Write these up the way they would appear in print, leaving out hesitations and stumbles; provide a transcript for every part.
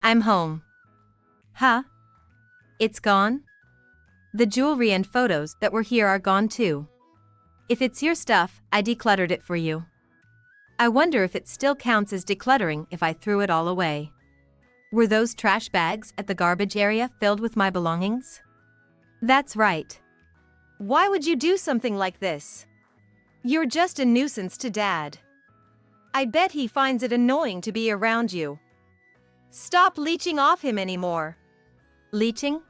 I'm home. Huh? It's gone? The jewelry and photos that were here are gone too. If it's your stuff, I decluttered it for you. I wonder if it still counts as decluttering if I threw it all away. Were those trash bags at the garbage area filled with my belongings? That's right. Why would you do something like this? You're just a nuisance to Dad. I bet he finds it annoying to be around you. Stop leeching off him anymore. Leeching?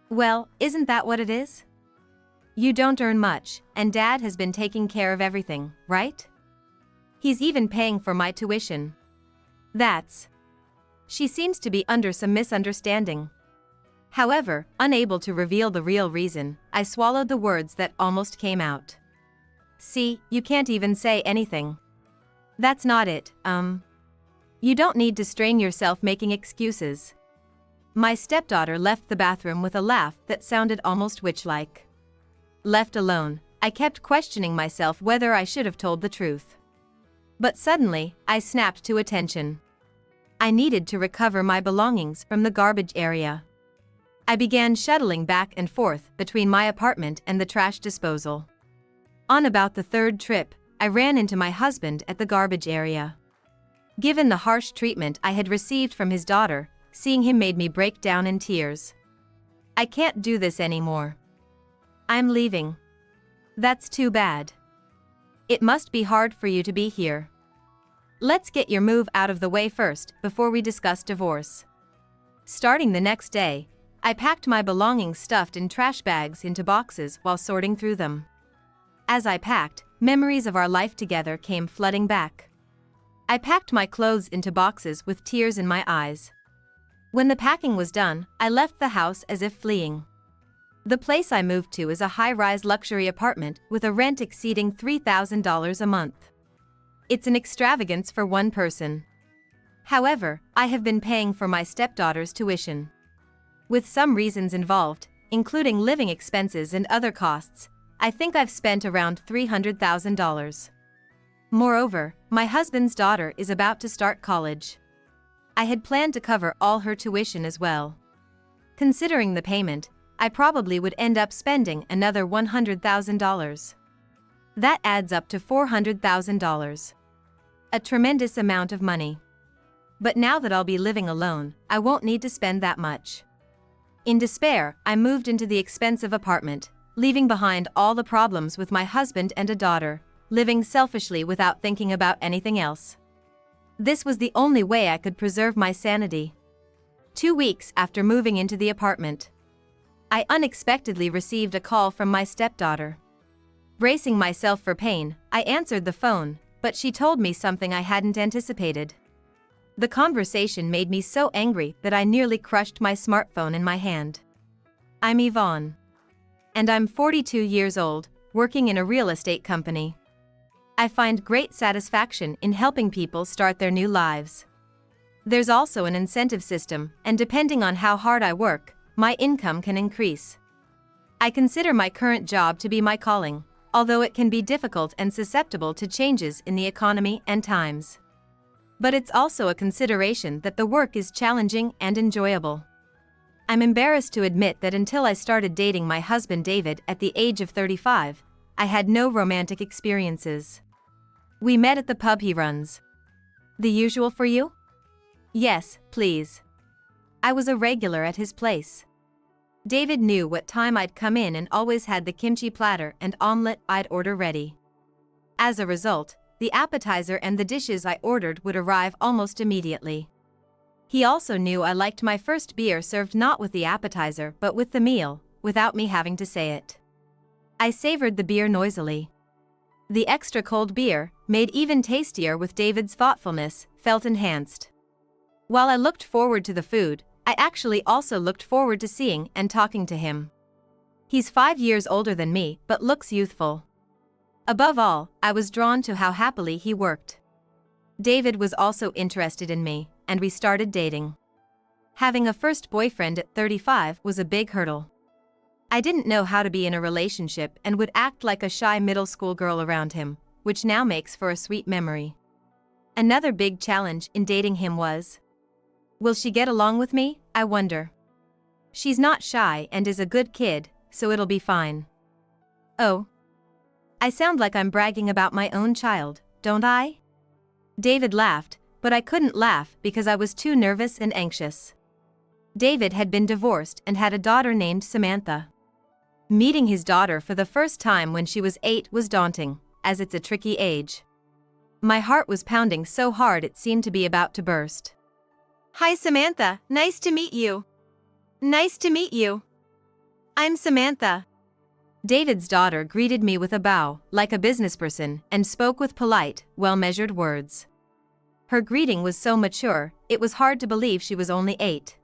Well, isn't that what it is? You don't earn much, and Dad has been taking care of everything, right? He's even paying for my tuition. That's... She seems to be under some misunderstanding. However, unable to reveal the real reason, I swallowed the words that almost came out. See, you can't even say anything. That's not it, You don't need to strain yourself making excuses. My stepdaughter left the bathroom with a laugh that sounded almost witch-like. Left alone, I kept questioning myself whether I should have told the truth. But suddenly, I snapped to attention. I needed to recover my belongings from the garbage area. I began shuttling back and forth between my apartment and the trash disposal. On about the third trip, I ran into my husband at the garbage area. Given the harsh treatment I had received from his daughter, seeing him made me break down in tears. I can't do this anymore. I'm leaving. That's too bad. It must be hard for you to be here. Let's get your move out of the way first before we discuss divorce. Starting the next day, I packed my belongings stuffed in trash bags into boxes while sorting through them. As I packed, memories of our life together came flooding back. I packed my clothes into boxes with tears in my eyes. When the packing was done, I left the house as if fleeing. The place I moved to is a high-rise luxury apartment with a rent exceeding $3,000 a month. It's an extravagance for one person. However, I have been paying for my stepdaughter's tuition. With some reasons involved, including living expenses and other costs, I think I've spent around $300,000. Moreover, my husband's daughter is about to start college. I had planned to cover all her tuition as well. Considering the payment, I probably would end up spending another $100,000. That adds up to $400,000. A tremendous amount of money. But now that I'll be living alone, I won't need to spend that much. In despair, I moved into the expensive apartment, leaving behind all the problems with my husband and a daughter, living selfishly without thinking about anything else. This was the only way I could preserve my sanity. 2 weeks after moving into the apartment, I unexpectedly received a call from my stepdaughter. Bracing myself for pain, I answered the phone, but she told me something I hadn't anticipated. The conversation made me so angry that I nearly crushed my smartphone in my hand. I'm Yvonne. And I'm 42 years old, working in a real estate company. I find great satisfaction in helping people start their new lives. There's also an incentive system, and depending on how hard I work, my income can increase. I consider my current job to be my calling, although it can be difficult and susceptible to changes in the economy and times. But it's also a consideration that the work is challenging and enjoyable. I'm embarrassed to admit that until I started dating my husband David at the age of 35, I had no romantic experiences. We met at the pub he runs. The usual for you? Yes, please. I was a regular at his place. David knew what time I'd come in and always had the kimchi platter and omelette I'd order ready. As a result, the appetizer and the dishes I ordered would arrive almost immediately. He also knew I liked my first beer served not with the appetizer but with the meal, without me having to say it. I savored the beer noisily. The extra cold beer, made even tastier with David's thoughtfulness, felt enhanced. While I looked forward to the food, I actually also looked forward to seeing and talking to him. He's 5 years older than me, but looks youthful. Above all, I was drawn to how happily he worked. David was also interested in me, and we started dating. Having a first boyfriend at 35 was a big hurdle. I didn't know how to be in a relationship and would act like a shy middle school girl around him, which now makes for a sweet memory. Another big challenge in dating him was Will she get along with me, I wonder? She's not shy and is a good kid, so it'll be fine. Oh. I sound like I'm bragging about my own child, don't I? David laughed, but I couldn't laugh because I was too nervous and anxious. David had been divorced and had a daughter named Samantha. Meeting his daughter for the first time when she was 8 was daunting, as it's a tricky age. My heart was pounding so hard it seemed to be about to burst. Hi Samantha, nice to meet you. Nice to meet you. I'm Samantha. David's daughter greeted me with a bow, like a businessperson, and spoke with polite, well-measured words. Her greeting was so mature, it was hard to believe she was only 8.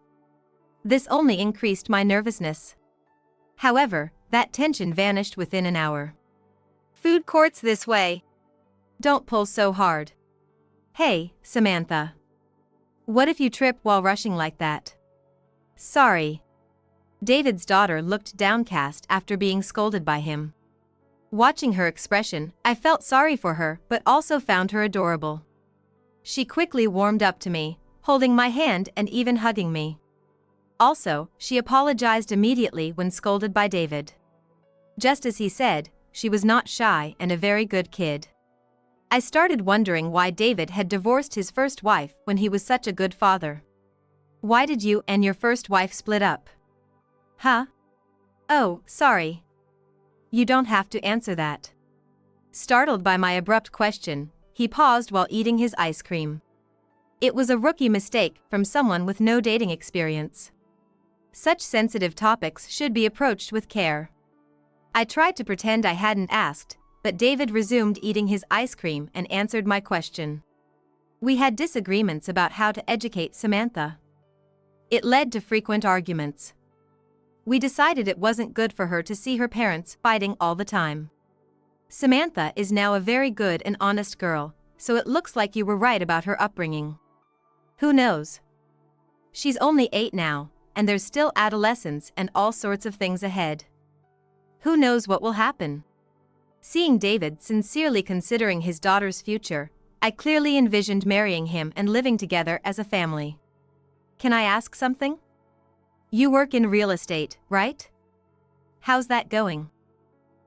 This only increased my nervousness. However, that tension vanished within an hour. Food court's this way. Don't pull so hard. Hey, Samantha. What if you trip while rushing like that? Sorry. David's daughter looked downcast after being scolded by him. Watching her expression, I felt sorry for her but also found her adorable. She quickly warmed up to me, holding my hand and even hugging me. Also, she apologized immediately when scolded by David. Just as he said, she was not shy and a very good kid. I started wondering why David had divorced his first wife when he was such a good father. Why did you and your first wife split up? Huh? Oh, sorry. You don't have to answer that. Startled by my abrupt question, he paused while eating his ice cream. It was a rookie mistake from someone with no dating experience. Such sensitive topics should be approached with care. I tried to pretend I hadn't asked, but David resumed eating his ice cream and answered my question. We had disagreements about how to educate Samantha. It led to frequent arguments. We decided it wasn't good for her to see her parents fighting all the time. Samantha is now a very good and honest girl, so it looks like you were right about her upbringing. Who knows? She's only 8 now, and there's still adolescence and all sorts of things ahead. Who knows what will happen? Seeing David sincerely considering his daughter's future, I clearly envisioned marrying him and living together as a family. Can I ask something? You work in real estate, right? How's that going?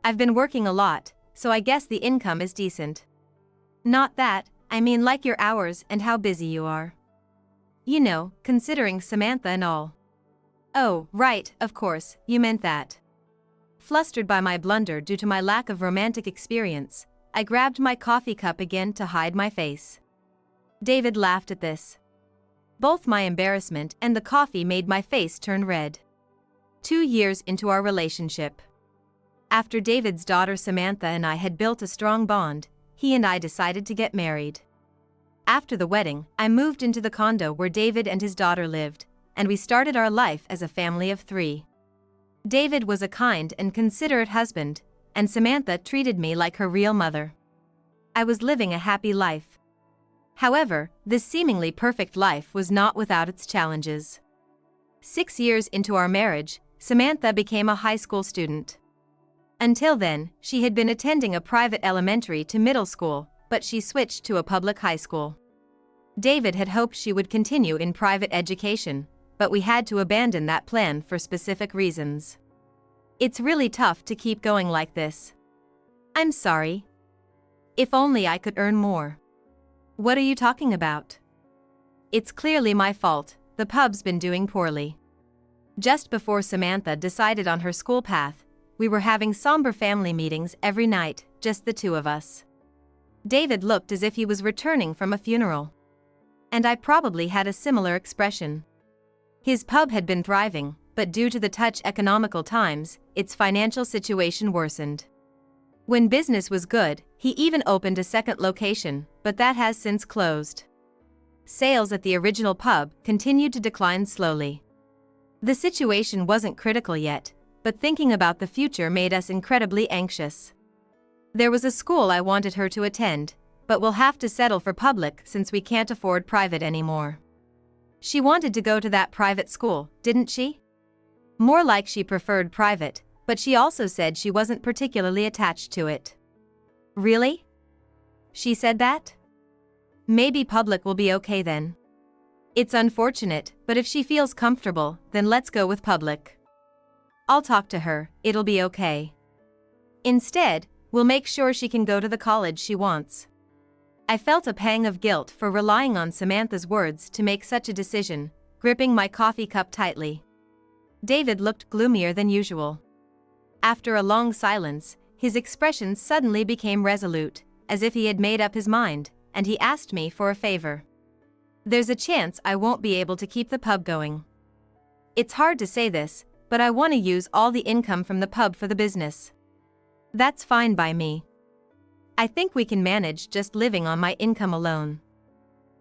I've been working a lot, so I guess the income is decent. Not that, I mean like your hours and how busy you are. You know, considering Samantha and all. Oh, right, of course, you meant that. Flustered by my blunder due to my lack of romantic experience, I grabbed my coffee cup again to hide my face. David laughed at this. Both my embarrassment and the coffee made my face turn red. 2 years into our relationship. After David's daughter Samantha and I had built a strong bond, he and I decided to get married. After the wedding, I moved into the condo where David and his daughter lived, and we started our life as a family of 3. David was a kind and considerate husband, and Samantha treated me like her real mother. I was living a happy life. However, this seemingly perfect life was not without its challenges. 6 years into our marriage, Samantha became a high school student. Until then, she had been attending a private elementary to middle school, but she switched to a public high school. David had hoped she would continue in private education, but we had to abandon that plan for specific reasons. It's really tough to keep going like this. I'm sorry. If only I could earn more. What are you talking about? It's clearly my fault, the pub's been doing poorly. Just before Samantha decided on her school path, we were having somber family meetings every night, just the 2 of us. David looked as if he was returning from a funeral. And I probably had a similar expression. His pub had been thriving, but due to the touch economical times, its financial situation worsened. When business was good, he even opened a second location, but that has since closed. Sales at the original pub continued to decline slowly. The situation wasn't critical yet, but thinking about the future made us incredibly anxious. There was a school I wanted her to attend, but we'll have to settle for public since we can't afford private anymore. She wanted to go to that private school, didn't she? More like she preferred private, but she also said she wasn't particularly attached to it. Really? She said that? Maybe public will be okay then. It's unfortunate, but if she feels comfortable, then let's go with public. I'll talk to her, it'll be okay. Instead, we'll make sure she can go to the college she wants. I felt a pang of guilt for relying on Samantha's words to make such a decision, gripping my coffee cup tightly. David looked gloomier than usual. After a long silence, his expression suddenly became resolute, as if he had made up his mind, and he asked me for a favor. There's a chance I won't be able to keep the pub going. It's hard to say this, but I want to use all the income from the pub for the business. That's fine by me. I think we can manage just living on my income alone.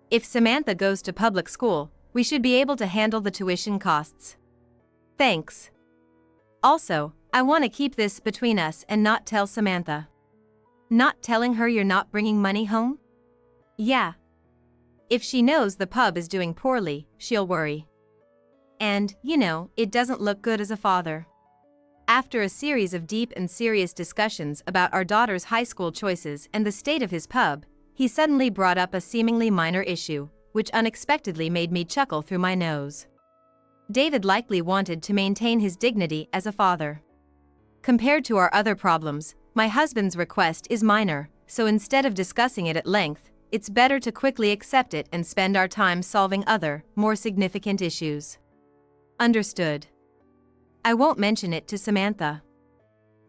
If Samantha goes to public school, we should be able to handle the tuition costs. Thanks. Also, I want to keep this between us and not tell Samantha. Not telling her you're not bringing money home? Yeah. If she knows the pub is doing poorly, she'll worry. And, it doesn't look good as a father. After a series of deep and serious discussions about our daughter's high school choices and the state of his pub, he suddenly brought up a seemingly minor issue, which unexpectedly made me chuckle through my nose. David likely wanted to maintain his dignity as a father. Compared to our other problems, my husband's request is minor, so instead of discussing it at length, it's better to quickly accept it and spend our time solving other, more significant issues. Understood. I won't mention it to Samantha.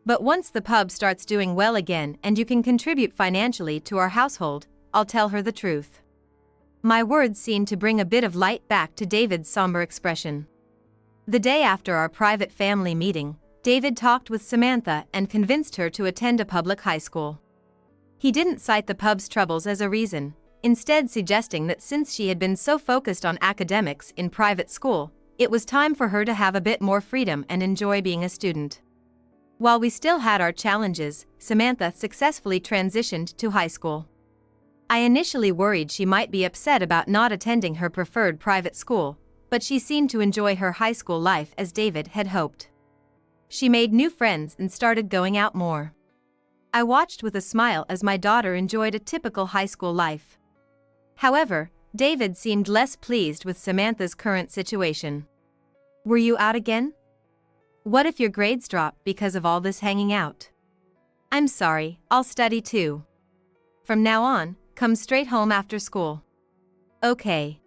But once the pub starts doing well again and you can contribute financially to our household, I'll tell her the truth. My words seemed to bring a bit of light back to David's somber expression. The day after our private family meeting, David talked with Samantha and convinced her to attend a public high school. He didn't cite the pub's troubles as a reason, instead suggesting that since she had been so focused on academics in private school, it was time for her to have a bit more freedom and enjoy being a student. While we still had our challenges, Samantha successfully transitioned to high school. I initially worried she might be upset about not attending her preferred private school, but she seemed to enjoy her high school life as David had hoped. She made new friends and started going out more. I watched with a smile as my daughter enjoyed a typical high school life. However, David seemed less pleased with Samantha's current situation. Were you out again? What if your grades drop because of all this hanging out? I'm sorry, I'll study too. From now on, come straight home after school. Okay.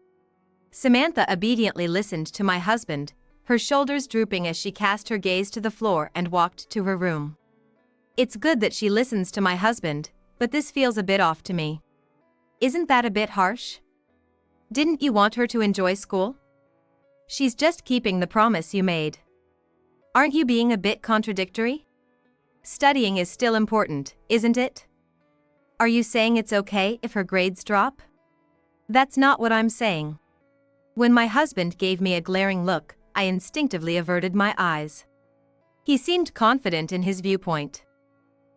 Samantha obediently listened to my husband, her shoulders drooping as she cast her gaze to the floor and walked to her room. It's good that she listens to my husband, but this feels a bit off to me. Isn't that a bit harsh? Didn't you want her to enjoy school? She's just keeping the promise you made. Aren't you being a bit contradictory? Studying is still important, isn't it? Are you saying it's okay if her grades drop? That's not what I'm saying. When my husband gave me a glaring look, I instinctively averted my eyes. He seemed confident in his viewpoint.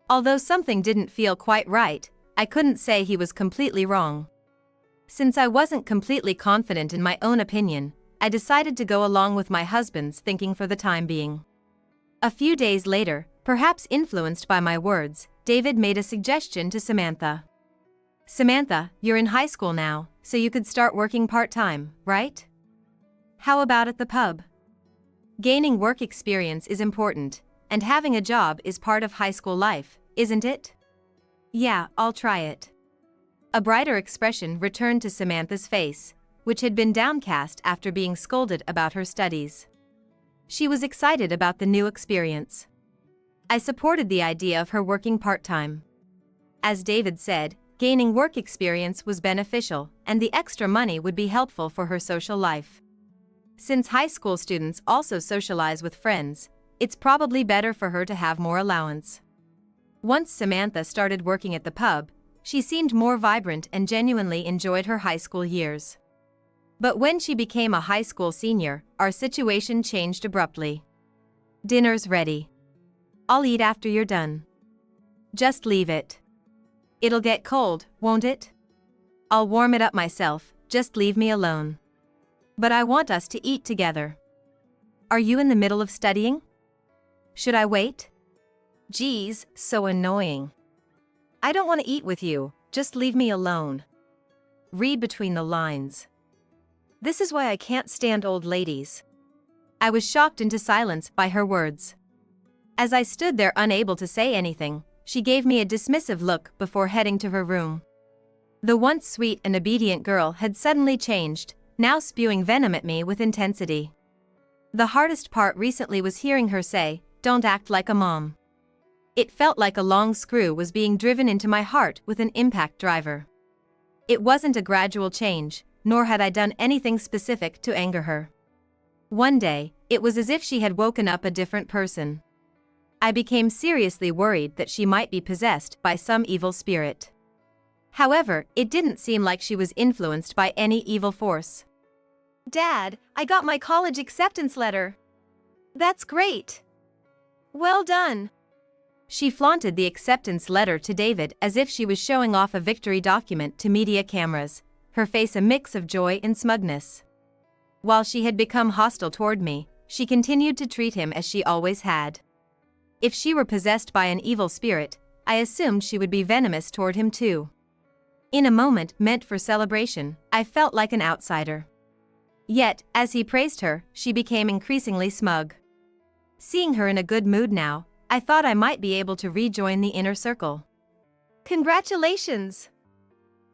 Although something didn't feel quite right, I couldn't say he was completely wrong. Since I wasn't completely confident in my own opinion, I decided to go along with my husband's thinking for the time being. A few days later, perhaps influenced by my words, David made a suggestion to Samantha. Samantha, you're in high school now, so you could start working part-time, right? How about at the pub? Gaining work experience is important, and having a job is part of high school life, isn't it? Yeah, I'll try it. A brighter expression returned to Samantha's face, which had been downcast after being scolded about her studies. She was excited about the new experience. I supported the idea of her working part-time. As David said, gaining work experience was beneficial, and the extra money would be helpful for her social life. Since high school students also socialize with friends, it's probably better for her to have more allowance. Once Samantha started working at the pub, she seemed more vibrant and genuinely enjoyed her high school years. But when she became a high school senior, our situation changed abruptly. Dinner's ready. I'll eat after you're done. Just leave it. It'll get cold, won't it? I'll warm it up myself, just leave me alone. But I want us to eat together. Are you in the middle of studying? Should I wait? Geez, so annoying. I don't want to eat with you, just leave me alone. Read between the lines. This is why I can't stand old ladies. I was shocked into silence by her words. As I stood there unable to say anything, she gave me a dismissive look before heading to her room. The once sweet and obedient girl had suddenly changed, now spewing venom at me with intensity. The hardest part recently was hearing her say, "Don't act like a mom." It felt like a long screw was being driven into my heart with an impact driver. It wasn't a gradual change, nor had I done anything specific to anger her. One day, it was as if she had woken up a different person. I became seriously worried that she might be possessed by some evil spirit. However, it didn't seem like she was influenced by any evil force. "Dad, I got my college acceptance letter." "That's great. Well done." She flaunted the acceptance letter to David as if she was showing off a victory document to media cameras, her face a mix of joy and smugness. While she had become hostile toward me, she continued to treat him as she always had. If she were possessed by an evil spirit, I assumed she would be venomous toward him too. In a moment meant for celebration, I felt like an outsider. Yet, as he praised her, she became increasingly smug. Seeing her in a good mood now, I thought I might be able to rejoin the inner circle. "Congratulations!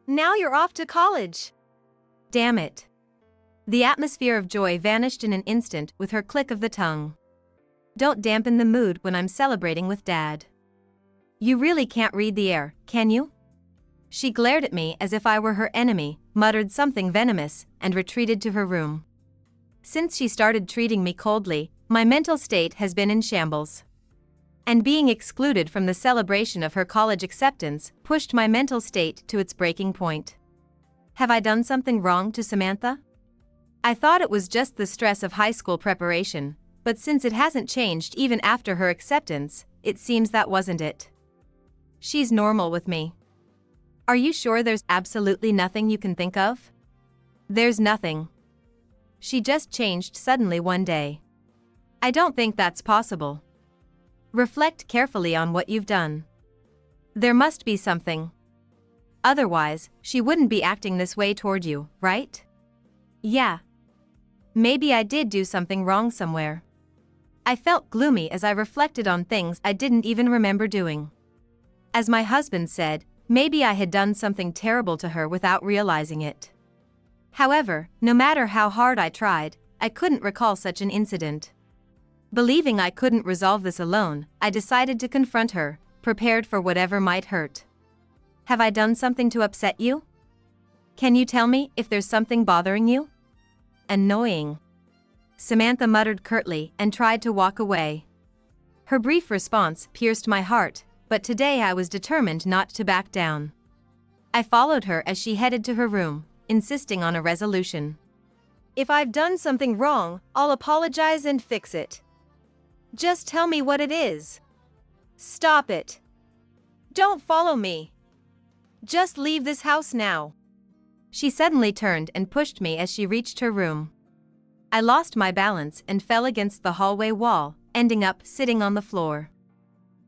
Now you're off to college." Damn it. The atmosphere of joy vanished in an instant with her click of the tongue. Don't dampen the mood when I'm celebrating with Dad. You really can't read the air, can you? She glared at me as if I were her enemy, muttered something venomous, and retreated to her room. Since she started treating me coldly, my mental state has been in shambles. And being excluded from the celebration of her college acceptance pushed my mental state to its breaking point. Have I done something wrong to Samantha? I thought it was just the stress of high school preparation, but since it hasn't changed even after her acceptance, it seems that wasn't it. She's normal with me. Are you sure there's absolutely nothing you can think of? There's nothing. She just changed suddenly one day. I don't think that's possible. Reflect carefully on what you've done. There must be something. Otherwise, she wouldn't be acting this way toward you, right? Yeah. Maybe I did do something wrong somewhere. I felt gloomy as I reflected on things I didn't even remember doing. As my husband said, maybe I had done something terrible to her without realizing it. However, no matter how hard I tried, I couldn't recall such an incident. Believing I couldn't resolve this alone, I decided to confront her, prepared for whatever might hurt. Have I done something to upset you? Can you tell me if there's something bothering you? Annoying. Samantha muttered curtly and tried to walk away. Her brief response pierced my heart, but today I was determined not to back down. I followed her as she headed to her room, insisting on a resolution. If I've done something wrong, I'll apologize and fix it. Just tell me what it is. Stop it. Don't follow me. Just leave this house now. She suddenly turned and pushed me as she reached her room. I lost my balance and fell against the hallway wall, ending up sitting on the floor.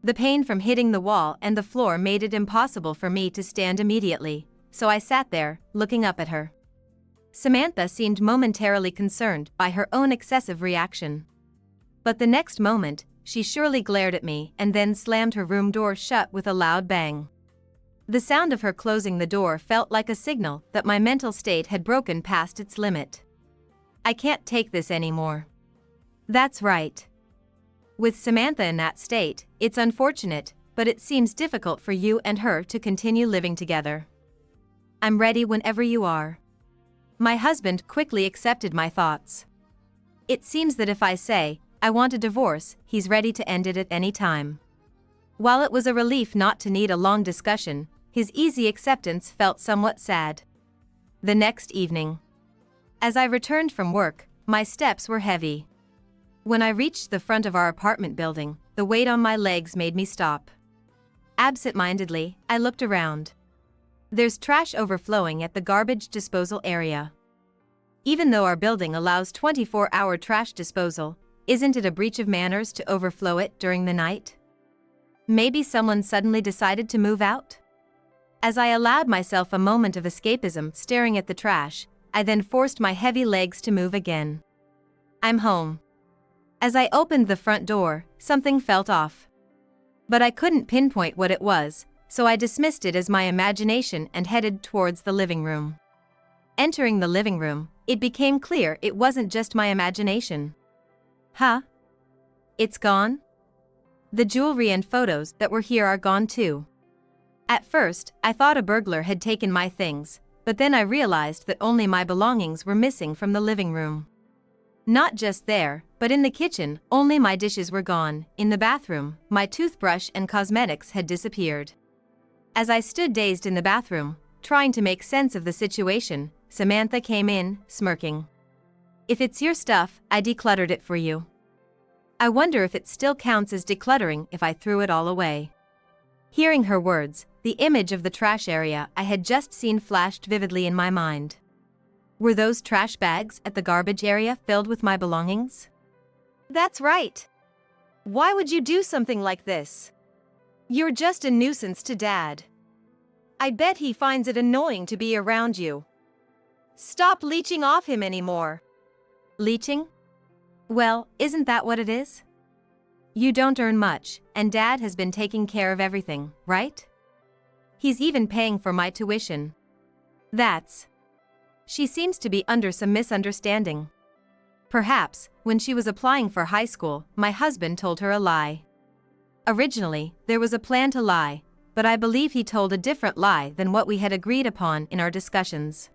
The pain from hitting the wall and the floor made it impossible for me to stand immediately, so I sat there, looking up at her. Samantha seemed momentarily concerned by her own excessive reaction. But the next moment, she surely glared at me and then slammed her room door shut with a loud bang. The sound of her closing the door felt like a signal that my mental state had broken past its limit. I can't take this anymore. That's right. With Samantha in that state, it's unfortunate, but it seems difficult for you and her to continue living together. I'm ready whenever you are. My husband quickly accepted my thoughts. It seems that if I say, I want a divorce, he's ready to end it at any time. While it was a relief not to need a long discussion, his easy acceptance felt somewhat sad. The next evening. As I returned from work, my steps were heavy. When I reached the front of our apartment building, the weight on my legs made me stop. Absent-mindedly, I looked around. There's trash overflowing at the garbage disposal area. Even though our building allows 24-hour trash disposal, isn't it a breach of manners to overflow it during the night? Maybe someone suddenly decided to move out? As I allowed myself a moment of escapism staring at the trash, I then forced my heavy legs to move again. I'm home. As I opened the front door, something felt off. But I couldn't pinpoint what it was, so I dismissed it as my imagination and headed towards the living room. Entering the living room, it became clear it wasn't just my imagination. Huh? It's gone? The jewelry and photos that were here are gone too. At first, I thought a burglar had taken my things, but then I realized that only my belongings were missing from the living room. Not just there, but in the kitchen, only my dishes were gone. In the bathroom, my toothbrush and cosmetics had disappeared. As I stood dazed in the bathroom, trying to make sense of the situation, Samantha came in, smirking. If it's your stuff, I decluttered it for you. I wonder if it still counts as decluttering if I threw it all away. Hearing her words, the image of the trash area I had just seen flashed vividly in my mind. Were those trash bags at the garbage area filled with my belongings? That's right. Why would you do something like this? You're just a nuisance to Dad. I bet he finds it annoying to be around you. Stop leeching off him anymore. Leeching? Well, isn't that what it is? You don't earn much, and Dad has been taking care of everything, right? He's even paying for my tuition. She seems to be under some misunderstanding. Perhaps, when she was applying for high school, my husband told her a lie. Originally, there was a plan to lie, but I believe he told a different lie than what we had agreed upon in our discussions.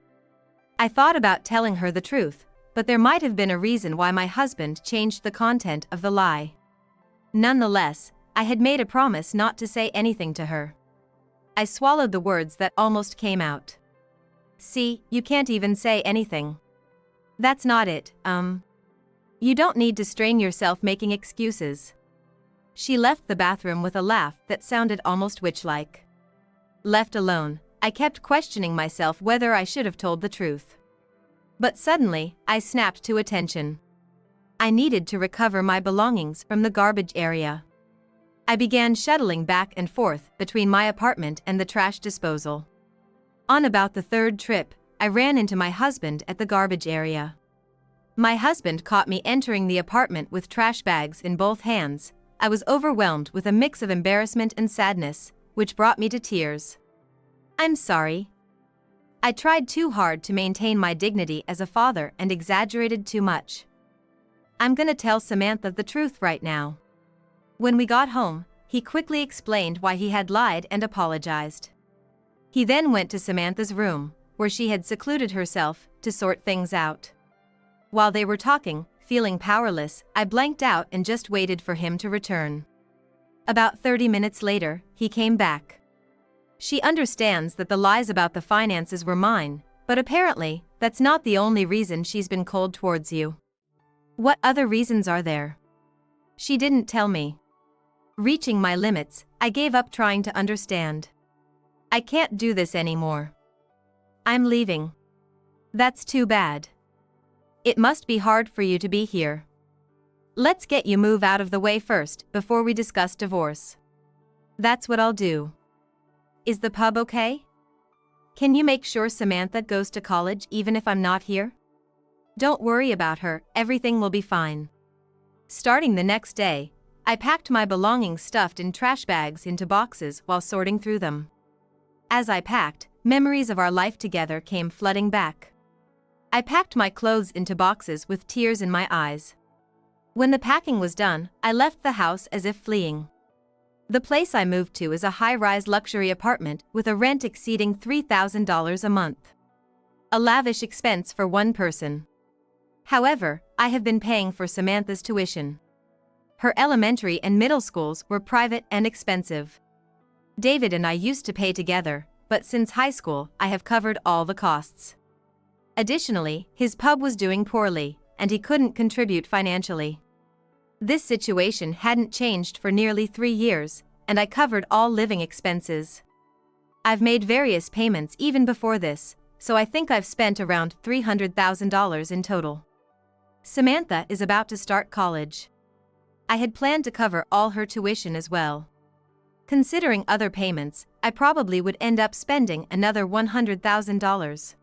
I thought about telling her the truth, but there might have been a reason why my husband changed the content of the lie. Nonetheless, I had made a promise not to say anything to her. I swallowed the words that almost came out. See, you can't even say anything. That's not it, You don't need to strain yourself making excuses. She left the bathroom with a laugh that sounded almost witch-like. Left alone, I kept questioning myself whether I should have told the truth. But suddenly, I snapped to attention. I needed to recover my belongings from the garbage area. I began shuttling back and forth between my apartment and the trash disposal. On about the third trip, I ran into my husband at the garbage area. My husband caught me entering the apartment with trash bags in both hands. I was overwhelmed with a mix of embarrassment and sadness, which brought me to tears. I'm sorry. I tried too hard to maintain my dignity as a father and exaggerated too much. I'm gonna tell Samantha the truth right now. When we got home, he quickly explained why he had lied and apologized. He then went to Samantha's room, where she had secluded herself, to sort things out. While they were talking, feeling powerless, I blanked out and just waited for him to return. About 30 minutes later, he came back. She understands that the lies about the finances were mine, but apparently, that's not the only reason she's been cold towards you. What other reasons are there? She didn't tell me. Reaching my limits, I gave up trying to understand. I can't do this anymore. I'm leaving. That's too bad. It must be hard for you to be here. Let's get you move out of the way first, before we discuss divorce. That's what I'll do. Is the pub okay? Can you make sure Samantha goes to college even if I'm not here? Don't worry about her, everything will be fine. Starting the next day, I packed my belongings stuffed in trash bags into boxes while sorting through them. As I packed, memories of our life together came flooding back. I packed my clothes into boxes with tears in my eyes. When the packing was done, I left the house as if fleeing. The place I moved to is a high-rise luxury apartment with a rent exceeding $3,000 a month. A lavish expense for one person. However, I have been paying for Samantha's tuition. Her elementary and middle schools were private and expensive. David and I used to pay together, but since high school, I have covered all the costs. Additionally, his pub was doing poorly, and he couldn't contribute financially. This situation hadn't changed for nearly 3 years, and I covered all living expenses. I've made various payments even before this, so I think I've spent around $300,000 in total. Samantha is about to start college. I had planned to cover all her tuition as well. Considering other payments, I probably would end up spending another $100,000.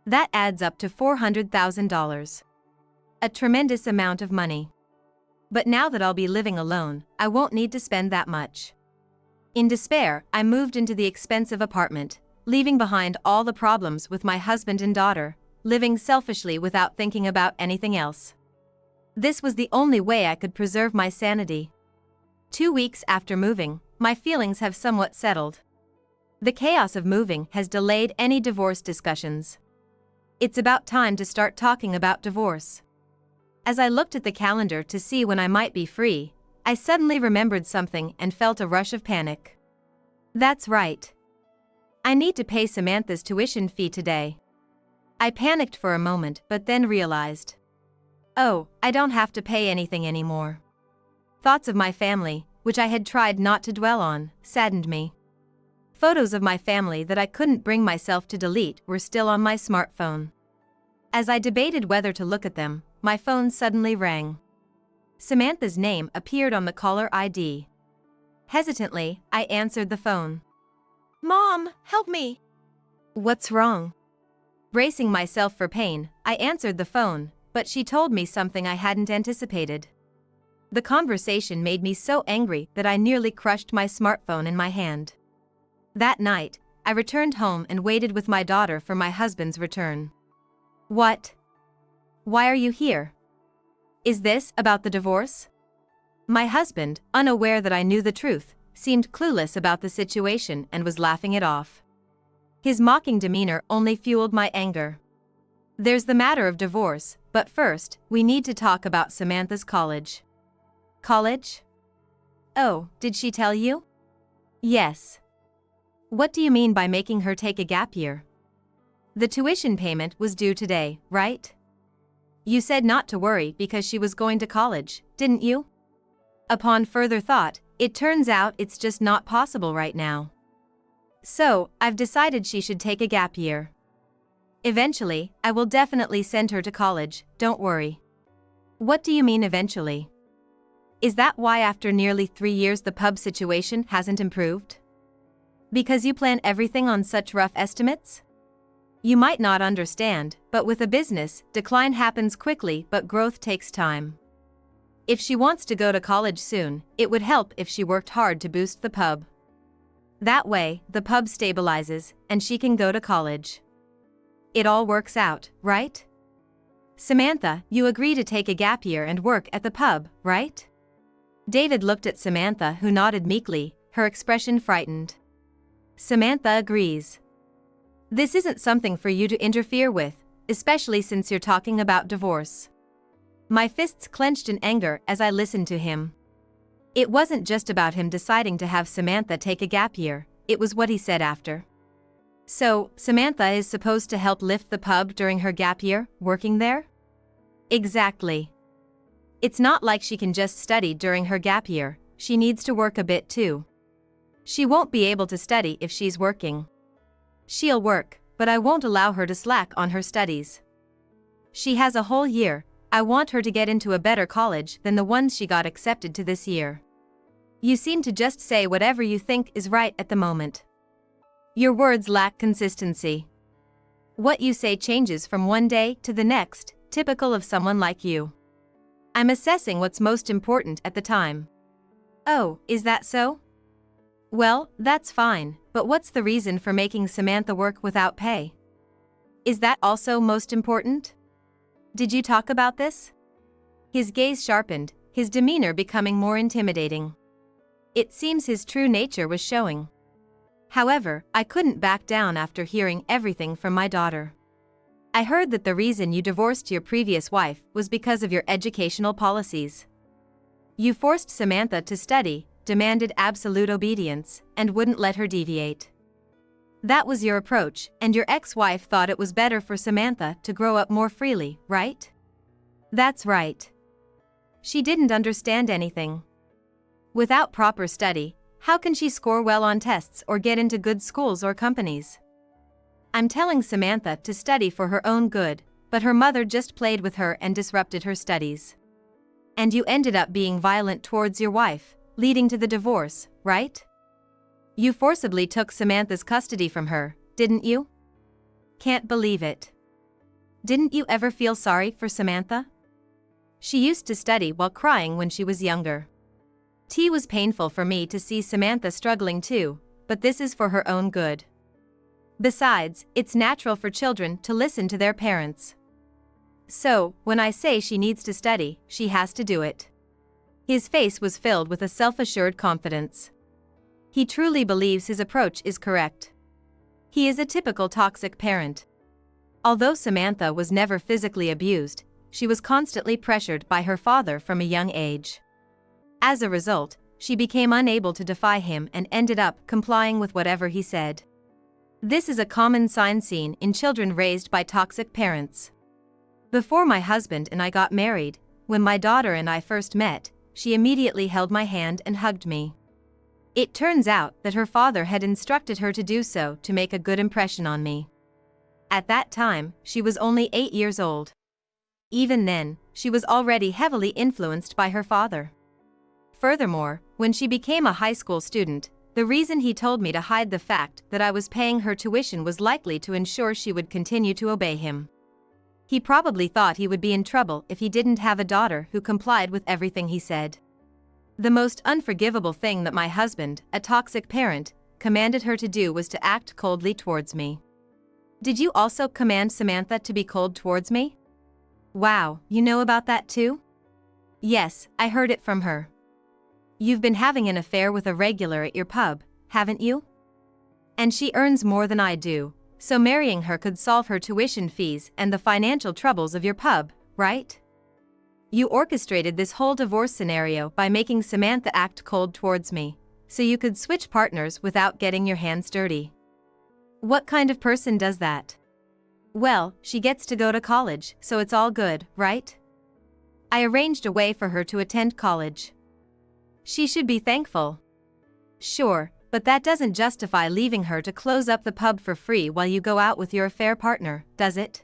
That adds up to $400,000. A tremendous amount of money. But now that I'll be living alone, I won't need to spend that much. In despair, I moved into the expensive apartment, leaving behind all the problems with my husband and daughter, living selfishly without thinking about anything else. This was the only way I could preserve my sanity. 2 weeks after moving, my feelings have somewhat settled. The chaos of moving has delayed any divorce discussions. It's about time to start talking about divorce. As I looked at the calendar to see when I might be free, I suddenly remembered something and felt a rush of panic. That's right. I need to pay Samantha's tuition fee today. I panicked for a moment but then realized. Oh, I don't have to pay anything anymore. Thoughts of my family, which I had tried not to dwell on, saddened me. Photos of my family that I couldn't bring myself to delete were still on my smartphone. As I debated whether to look at them, my phone suddenly rang. Samantha's name appeared on the caller ID. Hesitantly, I answered the phone. Mom, help me! What's wrong? Bracing myself for pain, I answered the phone, but she told me something I hadn't anticipated. The conversation made me so angry that I nearly crushed my smartphone in my hand. That night, I returned home and waited with my daughter for my husband's return. What? Why are you here? Is this about the divorce? My husband, unaware that I knew the truth, seemed clueless about the situation and was laughing it off. His mocking demeanor only fueled my anger. There's the matter of divorce, but first, we need to talk about Samantha's college. College? Oh, did she tell you? Yes. What do you mean by making her take a gap year? The tuition payment was due today, right? You said not to worry because she was going to college, didn't you? Upon further thought, it turns out it's just not possible right now. So, I've decided she should take a gap year. Eventually, I will definitely send her to college, don't worry. What do you mean eventually? Is that why after nearly 3 years the pub situation hasn't improved? Because you plan everything on such rough estimates? You might not understand, but with a business, decline happens quickly but growth takes time. If she wants to go to college soon, it would help if she worked hard to boost the pub. That way, the pub stabilizes, and she can go to college. It all works out, right? Samantha, you agree to take a gap year and work at the pub, right? David looked at Samantha, who nodded meekly, her expression frightened. Samantha agrees. This isn't something for you to interfere with, especially since you're talking about divorce. My fists clenched in anger as I listened to him. It wasn't just about him deciding to have Samantha take a gap year, it was what he said after. So, Samantha is supposed to help lift the pub during her gap year, working there? Exactly. It's not like she can just study during her gap year, she needs to work a bit too. She won't be able to study if she's working. She'll work, but I won't allow her to slack on her studies. She has a whole year, I want her to get into a better college than the ones she got accepted to this year. You seem to just say whatever you think is right at the moment. Your words lack consistency. What you say changes from one day to the next, typical of someone like you. I'm assessing what's most important at the time. Oh, is that so? Well, that's fine, but what's the reason for making Samantha work without pay? Is that also most important? Did you talk about this? His gaze sharpened, his demeanor becoming more intimidating. It seems his true nature was showing. However, I couldn't back down after hearing everything from my daughter. I heard that the reason you divorced your previous wife was because of your educational policies. You forced Samantha to study, demanded absolute obedience, and wouldn't let her deviate. That was your approach, and your ex-wife thought it was better for Samantha to grow up more freely, right? That's right. She didn't understand anything. Without proper study, how can she score well on tests or get into good schools or companies? I'm telling Samantha to study for her own good, but her mother just played with her and disrupted her studies. And you ended up being violent towards your wife, leading to the divorce, right? You forcibly took Samantha's custody from her, didn't you? Can't believe it. Didn't you ever feel sorry for Samantha? She used to study while crying when she was younger. It was painful for me to see Samantha struggling too, but this is for her own good. Besides, it's natural for children to listen to their parents. So, when I say she needs to study, she has to do it. His face was filled with a self-assured confidence. He truly believes his approach is correct. He is a typical toxic parent. Although Samantha was never physically abused, she was constantly pressured by her father from a young age. As a result, she became unable to defy him and ended up complying with whatever he said. This is a common sign seen in children raised by toxic parents. Before my husband and I got married, when my daughter and I first met, she immediately held my hand and hugged me. It turns out that her father had instructed her to do so to make a good impression on me. At that time, she was only 8 years old. Even then, she was already heavily influenced by her father. Furthermore, when she became a high school student, the reason he told me to hide the fact that I was paying her tuition was likely to ensure she would continue to obey him. He probably thought he would be in trouble if he didn't have a daughter who complied with everything he said. The most unforgivable thing that my husband, a toxic parent, commanded her to do was to act coldly towards me. Did you also command Samantha to be cold towards me? Wow, you know about that too? Yes, I heard it from her. You've been having an affair with a regular at your pub, haven't you? And she earns more than I do, so marrying her could solve her tuition fees and the financial troubles of your pub, right? You orchestrated this whole divorce scenario by making Samantha act cold towards me, so you could switch partners without getting your hands dirty. What kind of person does that? Well, she gets to go to college, so it's all good, right? I arranged a way for her to attend college. She should be thankful. Sure, but that doesn't justify leaving her to close up the pub for free while you go out with your affair partner, does it?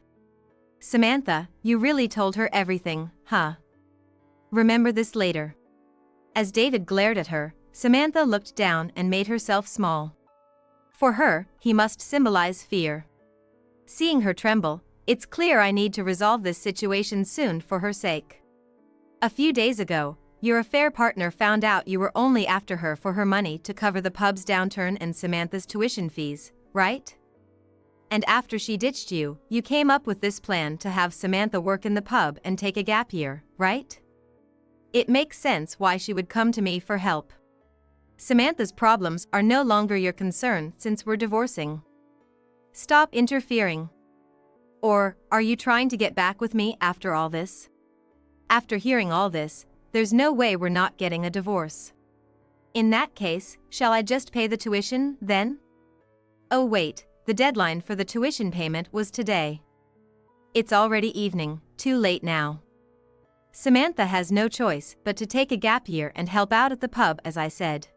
Samantha, you really told her everything, huh? Remember this later. As David glared at her, Samantha looked down and made herself small. For her, he must symbolize fear. Seeing her tremble, it's clear I need to resolve this situation soon for her sake. A few days ago, your affair partner found out you were only after her for her money to cover the pub's downturn and Samantha's tuition fees, right? And after she ditched you, you came up with this plan to have Samantha work in the pub and take a gap year, right? It makes sense why she would come to me for help. Samantha's problems are no longer your concern since we're divorcing. Stop interfering. Or, are you trying to get back with me after all this? After hearing all this, there's no way we're not getting a divorce. In that case, shall I just pay the tuition, then? Oh wait, the deadline for the tuition payment was today. It's already evening, too late now. Samantha has no choice but to take a gap year and help out at the pub, as I said.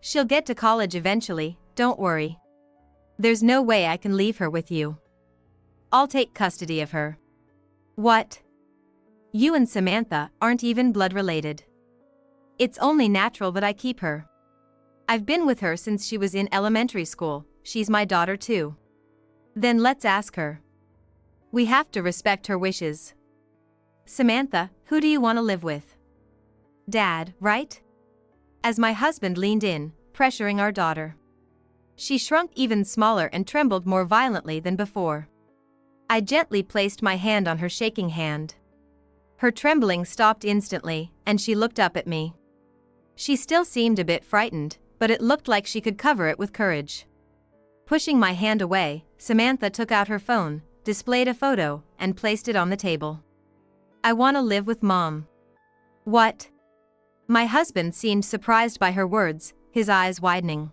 She'll get to college eventually, don't worry. There's no way I can leave her with you. I'll take custody of her. What? You and Samantha aren't even blood related. It's only natural that I keep her. I've been with her since she was in elementary school, she's my daughter too. Then let's ask her. We have to respect her wishes. Samantha, who do you want to live with? Dad, right? As my husband leaned in, pressuring our daughter. She shrunk even smaller and trembled more violently than before. I gently placed my hand on her shaking hand. Her trembling stopped instantly, and she looked up at me. She still seemed a bit frightened, but it looked like she could cover it with courage. Pushing my hand away, Samantha took out her phone, displayed a photo, and placed it on the table. I want to live with Mom. What? My husband seemed surprised by her words, his eyes widening.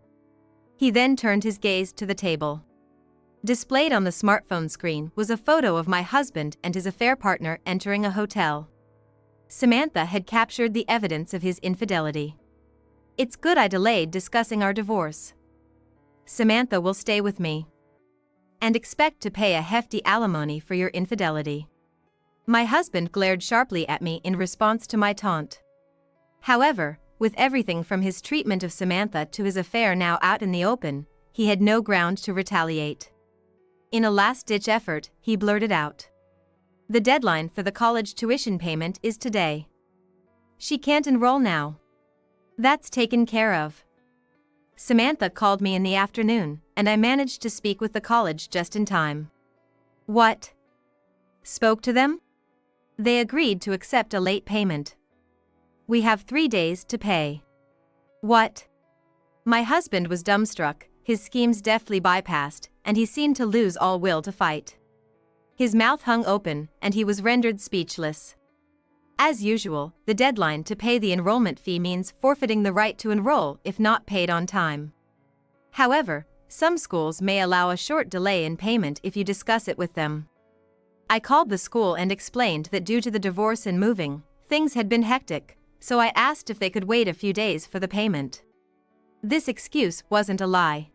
He then turned his gaze to the table. Displayed on the smartphone screen was a photo of my husband and his affair partner entering a hotel. Samantha had captured the evidence of his infidelity. It's good I delayed discussing our divorce. Samantha will stay with me. And expect to pay a hefty alimony for your infidelity. My husband glared sharply at me in response to my taunt. However, with everything from his treatment of Samantha to his affair now out in the open, he had no ground to retaliate. In a last-ditch effort, he blurted out, The deadline for the college tuition payment is today. She can't enroll now. That's taken care of. Samantha called me in the afternoon, and I managed to speak with the college just in time. What? Spoke to them? They agreed to accept a late payment. We have 3 days to pay. What? My husband was dumbstruck, his schemes deftly bypassed, and he seemed to lose all will to fight. His mouth hung open, and he was rendered speechless. As usual, the deadline to pay the enrollment fee means forfeiting the right to enroll if not paid on time. However, some schools may allow a short delay in payment if you discuss it with them. I called the school and explained that due to the divorce and moving, things had been hectic, so I asked if they could wait a few days for the payment. This excuse wasn't a lie.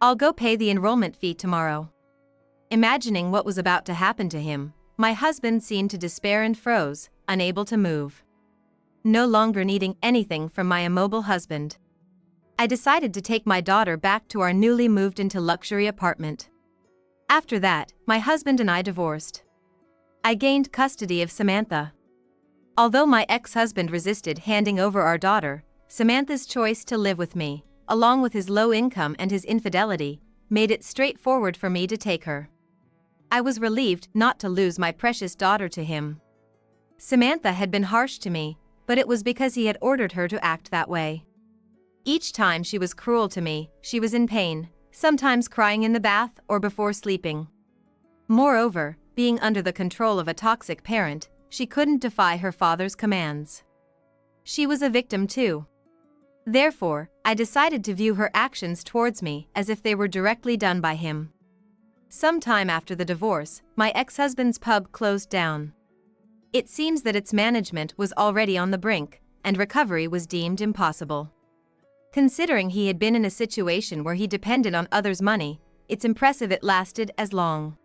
I'll go pay the enrollment fee tomorrow. Imagining what was about to happen to him, my husband seemed to despair and froze, unable to move. No longer needing anything from my immobile husband, I decided to take my daughter back to our newly moved into luxury apartment. After that, my husband and I divorced. I gained custody of Samantha. Although my ex-husband resisted handing over our daughter, Samantha's choice to live with me, along with his low income and his infidelity, made it straightforward for me to take her. I was relieved not to lose my precious daughter to him. Samantha had been harsh to me, but it was because he had ordered her to act that way. Each time she was cruel to me, she was in pain, sometimes crying in the bath or before sleeping. Moreover, being under the control of a toxic parent, she couldn't defy her father's commands. She was a victim too. Therefore, I decided to view her actions towards me as if they were directly done by him. Some time after the divorce, my ex-husband's pub closed down. It seems that its management was already on the brink, and recovery was deemed impossible. Considering he had been in a situation where he depended on others' money, it's impressive it lasted as long.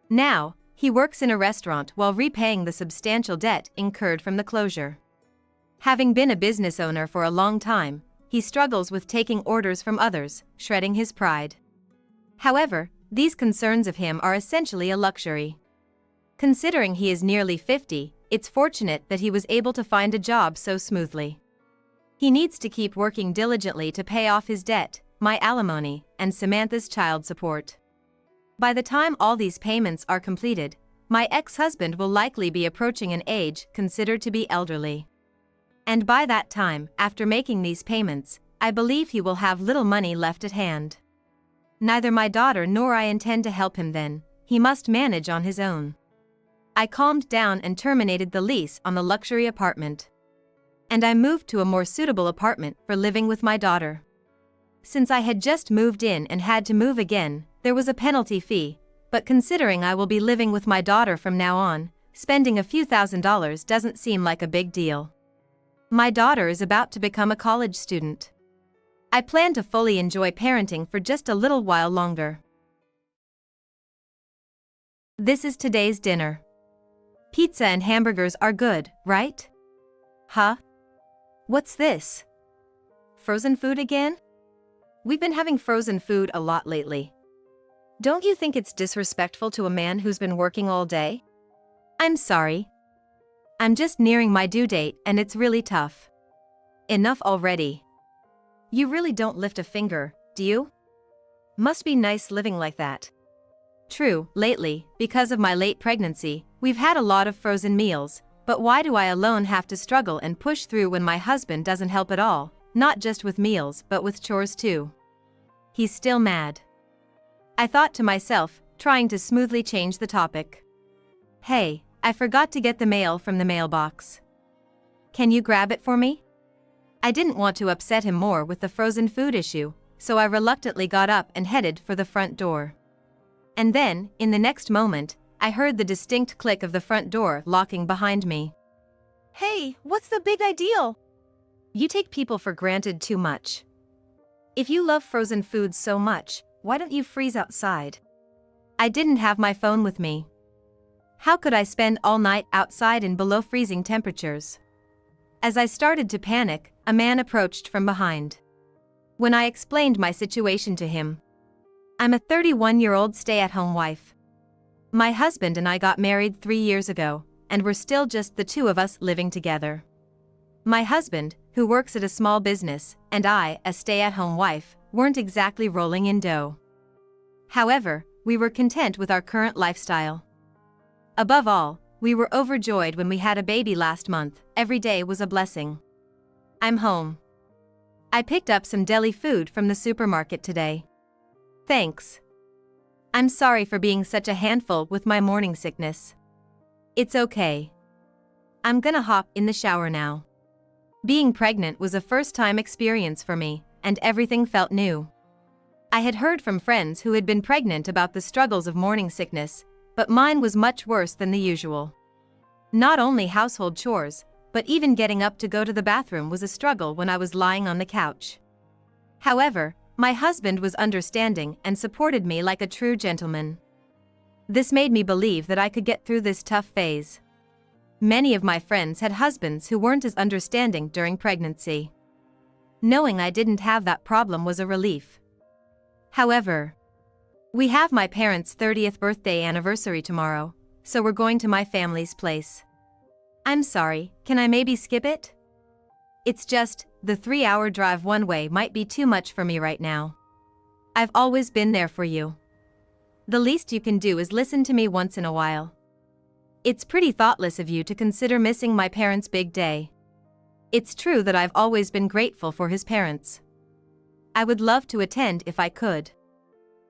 Now, he works in a restaurant while repaying the substantial debt incurred from the closure. Having been a business owner for a long time, he struggles with taking orders from others, shredding his pride. However, these concerns of him are essentially a luxury. Considering he is nearly 50, it's fortunate that he was able to find a job so smoothly. He needs to keep working diligently to pay off his debt, my alimony, and Samantha's child support. By the time all these payments are completed, my ex-husband will likely be approaching an age considered to be elderly. And by that time, after making these payments, I believe he will have little money left at hand. Neither my daughter nor I intend to help him then, he must manage on his own. I calmed down and terminated the lease on the luxury apartment. And I moved to a more suitable apartment for living with my daughter. Since I had just moved in and had to move again, there was a penalty fee, but considering I will be living with my daughter from now on, spending a few $1,000s doesn't seem like a big deal. My daughter is about to become a college student. I plan to fully enjoy parenting for just a little while longer. This is today's dinner. Pizza and hamburgers are good, right? Huh? What's this? Frozen food again? We've been having frozen food a lot lately. Don't you think it's disrespectful to a man who's been working all day? I'm sorry. I'm just nearing my due date and it's really tough. Enough already. You really don't lift a finger, do you? Must be nice living like that. True, lately, because of my late pregnancy, we've had a lot of frozen meals, but why do I alone have to struggle and push through when my husband doesn't help at all, not just with meals but with chores too? He's still mad. I thought to myself, trying to smoothly change the topic. Hey, I forgot to get the mail from the mailbox. Can you grab it for me? I didn't want to upset him more with the frozen food issue, so I reluctantly got up and headed for the front door. And then, in the next moment, I heard the distinct click of the front door locking behind me. Hey, what's the big deal? You take people for granted too much. If you love frozen foods so much, why don't you freeze outside? I didn't have my phone with me. How could I spend all night outside in below freezing temperatures? As I started to panic, a man approached from behind. When I explained my situation to him, I'm a 31-year-old stay-at-home wife. My husband and I got married 3 years ago, and we're still just the two of us living together. My husband, who works at a small business, and I, a stay-at-home wife, weren't exactly rolling in dough. However, we were content with our current lifestyle. Above all, we were overjoyed when we had a baby last month. Every day was a blessing. I'm home. I picked up some deli food from the supermarket today. Thanks. I'm sorry for being such a handful with my morning sickness. It's okay. I'm gonna hop in the shower now. Being pregnant was a first-time experience for me, and everything felt new. I had heard from friends who had been pregnant about the struggles of morning sickness, but mine was much worse than the usual. Not only household chores, but even getting up to go to the bathroom was a struggle when I was lying on the couch. However, my husband was understanding and supported me like a true gentleman. This made me believe that I could get through this tough phase. Many of my friends had husbands who weren't as understanding during pregnancy. Knowing I didn't have that problem was a relief. However, we have my parents' 30th birthday anniversary tomorrow, so we're going to my family's place. I'm sorry, can I maybe skip it? It's just, the 3-hour drive one way might be too much for me right now. I've always been there for you. The least you can do is listen to me once in a while. It's pretty thoughtless of you to consider missing my parents' big day. It's true that I've always been grateful for his parents. I would love to attend if I could.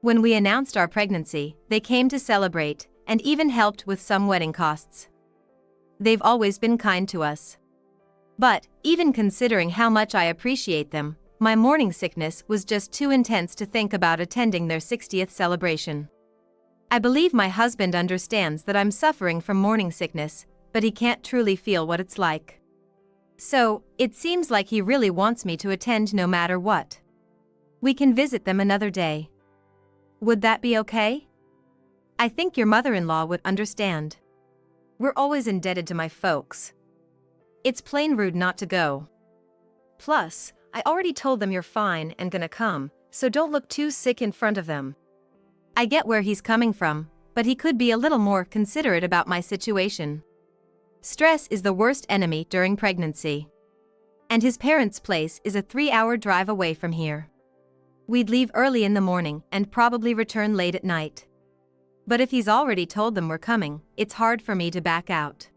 When we announced our pregnancy, they came to celebrate, and even helped with some wedding costs. They've always been kind to us. But, even considering how much I appreciate them, my morning sickness was just too intense to think about attending their 60th celebration. I believe my husband understands that I'm suffering from morning sickness, but he can't truly feel what it's like. So, it seems like he really wants me to attend no matter what. We can visit them another day. Would that be okay? I think your mother-in-law would understand. We're always indebted to my folks. It's plain rude not to go. Plus, I already told them you're fine and gonna come, so don't look too sick in front of them. I get where he's coming from, but he could be a little more considerate about my situation. Stress is the worst enemy during pregnancy. And his parents' place is a 3-hour drive away from here. We'd leave early in the morning and probably return late at night. But if he's already told them we're coming, it's hard for me to back out.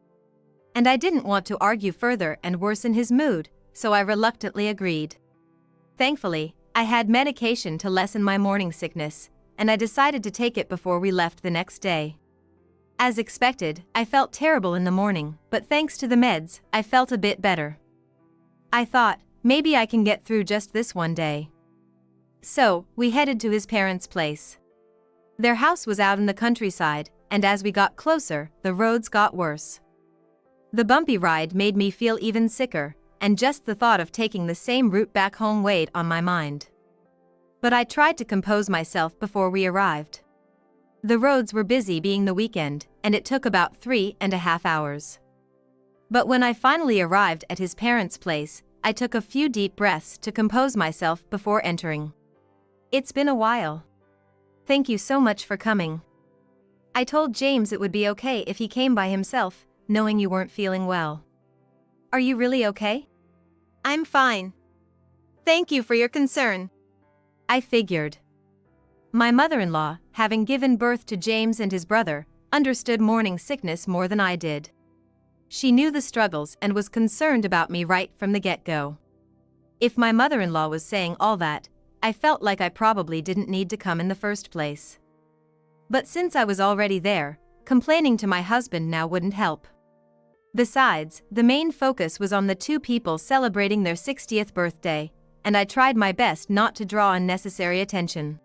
And I didn't want to argue further and worsen his mood, so I reluctantly agreed. Thankfully, I had medication to lessen my morning sickness, and I decided to take it before we left the next day. As expected, I felt terrible in the morning, but thanks to the meds, I felt a bit better. I thought, maybe I can get through just this one day. So, we headed to his parents' place. Their house was out in the countryside, and as we got closer, the roads got worse. The bumpy ride made me feel even sicker, and just the thought of taking the same route back home weighed on my mind. But I tried to compose myself before we arrived. The roads were busy being the weekend, and it took about 3.5 hours. But when I finally arrived at his parents' place, I took a few deep breaths to compose myself before entering. It's been a while. Thank you so much for coming. I told James it would be okay if he came by himself, knowing you weren't feeling well. Are you really okay? I'm fine. Thank you for your concern. I figured. My mother-in-law, having given birth to James and his brother, understood morning sickness more than I did. She knew the struggles and was concerned about me right from the get-go. If my mother-in-law was saying all that, I felt like I probably didn't need to come in the first place. But since I was already there, complaining to my husband now wouldn't help. Besides, the main focus was on the two people celebrating their 60th birthday, and I tried my best not to draw unnecessary attention.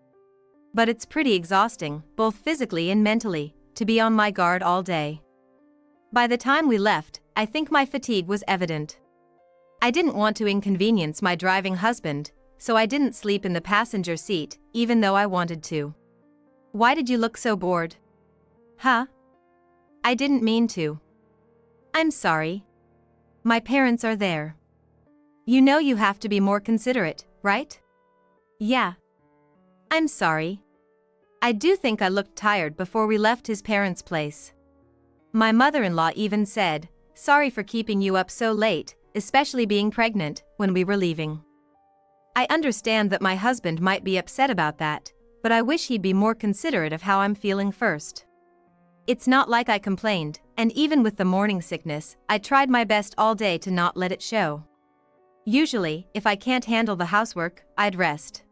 But it's pretty exhausting, both physically and mentally, to be on my guard all day. By the time we left, I think my fatigue was evident. I didn't want to inconvenience my driving husband, so I didn't sleep in the passenger seat, even though I wanted to. Why did you look so bored? Huh? I didn't mean to. I'm sorry. My parents are there. You know you have to be more considerate, right? Yeah. I'm sorry. I do think I looked tired before we left his parents' place. My mother-in-law even said, "Sorry for keeping you up so late, especially being pregnant," when we were leaving. I understand that my husband might be upset about that, but I wish he'd be more considerate of how I'm feeling first. It's not like I complained, and even with the morning sickness, I tried my best all day to not let it show. Usually, if I can't handle the housework, I'd rest.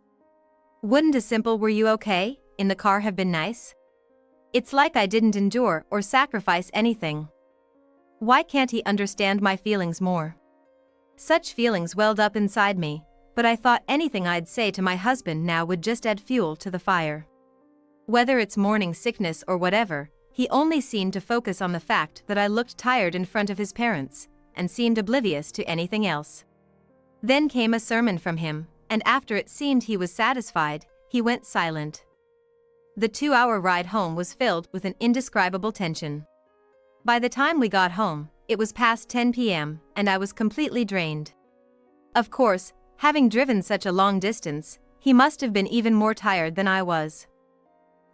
Wouldn't a simple "were you okay" in the car have been nice? It's like I didn't endure or sacrifice anything. Why can't he understand my feelings more? Such feelings welled up inside me, but I thought anything I'd say to my husband now would just add fuel to the fire. Whether it's morning sickness or whatever, he only seemed to focus on the fact that I looked tired in front of his parents, and seemed oblivious to anything else. Then came a sermon from him, and after it seemed he was satisfied, he went silent. The 2-hour ride home was filled with an indescribable tension. By the time we got home, it was past 10 p.m., and I was completely drained. Of course, having driven such a long distance, he must have been even more tired than I was.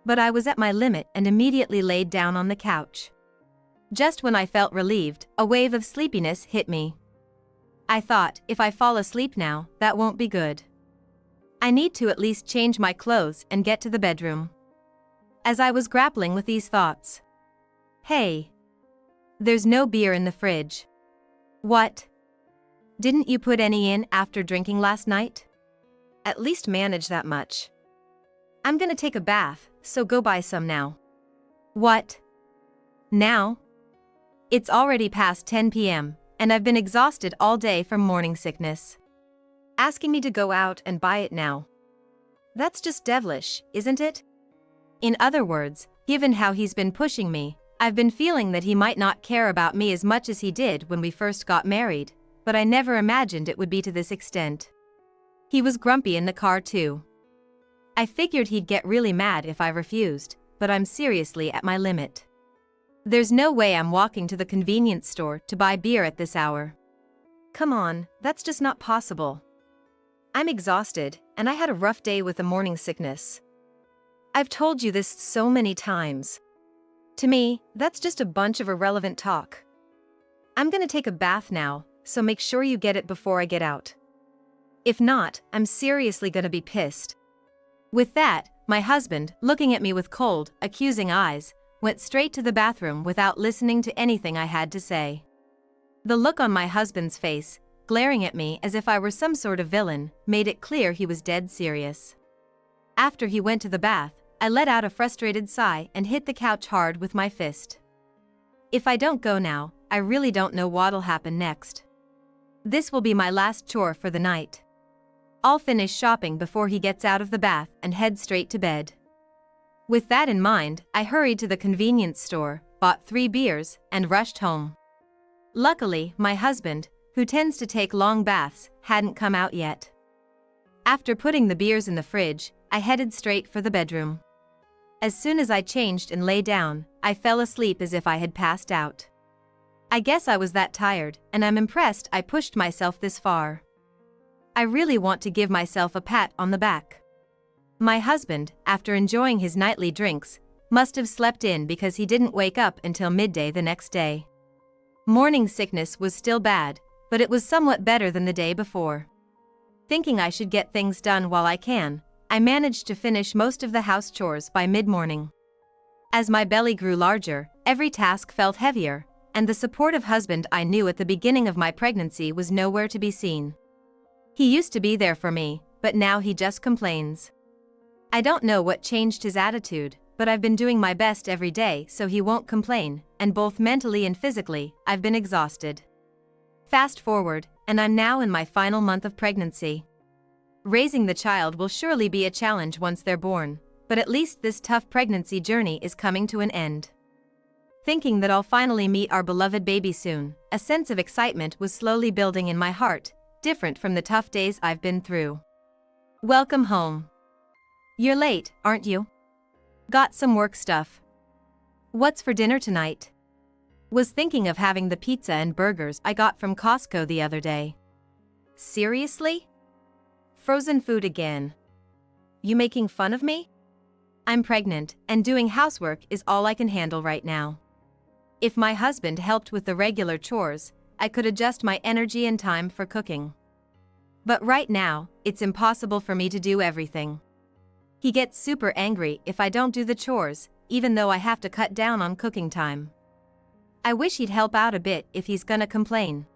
But I was at my limit and immediately laid down on the couch. Just when I felt relieved, a wave of sleepiness hit me. I thought, if I fall asleep now, that won't be good. I need to at least change my clothes and get to the bedroom. As I was grappling with these thoughts, "Hey, there's no beer in the fridge." "What? Didn't you put any in after drinking last night? At least manage that much." "I'm gonna take a bath, so go buy some now." "What? Now? It's already past 10 p.m., and I've been exhausted all day from morning sickness. Asking me to go out and buy it now. That's just devilish, isn't it?" In other words, given how he's been pushing me, I've been feeling that he might not care about me as much as he did when we first got married, but I never imagined it would be to this extent. He was grumpy in the car too. I figured he'd get really mad if I refused, but I'm seriously at my limit. There's no way I'm walking to the convenience store to buy beer at this hour. Come on, that's just not possible. I'm exhausted, and I had a rough day with the morning sickness. I've told you this so many times. To me, that's just a bunch of irrelevant talk. I'm gonna take a bath now, so make sure you get it before I get out. If not, I'm seriously gonna be pissed. With that, my husband, looking at me with cold, accusing eyes, went straight to the bathroom without listening to anything I had to say. The look on my husband's face, glaring at me as if I were some sort of villain, made it clear he was dead serious. After he went to the bath, I let out a frustrated sigh and hit the couch hard with my fist. If I don't go now, I really don't know what'll happen next. This will be my last chore for the night. I'll finish shopping before he gets out of the bath and head straight to bed. With that in mind, I hurried to the convenience store, bought 3 beers, and rushed home. Luckily, my husband, who tends to take long baths, hadn't come out yet. After putting the beers in the fridge, I headed straight for the bedroom. As soon as I changed and lay down, I fell asleep as if I had passed out. I guess I was that tired, and I'm impressed I pushed myself this far. I really want to give myself a pat on the back. My husband, after enjoying his nightly drinks, must have slept in because he didn't wake up until midday the next day. Morning sickness was still bad, but it was somewhat better than the day before. Thinking I should get things done while I can, I managed to finish most of the house chores by mid-morning. As my belly grew larger, every task felt heavier, and the supportive husband I knew at the beginning of my pregnancy was nowhere to be seen. He used to be there for me, but now he just complains. I don't know what changed his attitude, but I've been doing my best every day so he won't complain, and both mentally and physically, I've been exhausted. Fast forward, and I'm now in my final month of pregnancy. Raising the child will surely be a challenge once they're born, but at least this tough pregnancy journey is coming to an end. Thinking that I'll finally meet our beloved baby soon, a sense of excitement was slowly building in my heart, different from the tough days I've been through. Welcome home. You're late, aren't you? Got some work stuff. What's for dinner tonight? Was thinking of having the pizza and burgers I got from Costco the other day. Seriously? Frozen food again. You making fun of me? I'm pregnant, and doing housework is all I can handle right now. If my husband helped with the regular chores, I could adjust my energy and time for cooking. But right now, it's impossible for me to do everything. He gets super angry if I don't do the chores, even though I have to cut down on cooking time. I wish he'd help out a bit if he's gonna complain.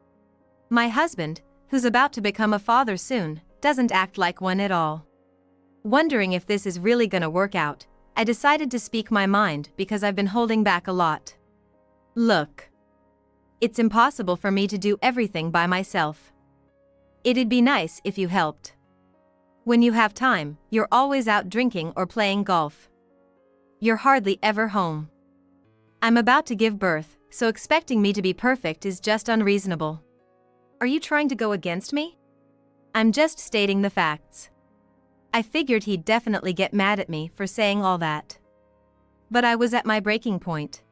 My husband, who's about to become a father soon, doesn't act like one at all. Wondering if this is really gonna work out, I decided to speak my mind because I've been holding back a lot. Look. It's impossible for me to do everything by myself. It'd be nice if you helped. When you have time, you're always out drinking or playing golf. You're hardly ever home. I'm about to give birth, so expecting me to be perfect is just unreasonable. Are you trying to go against me? I'm just stating the facts. I figured he'd definitely get mad at me for saying all that. But I was at my breaking point.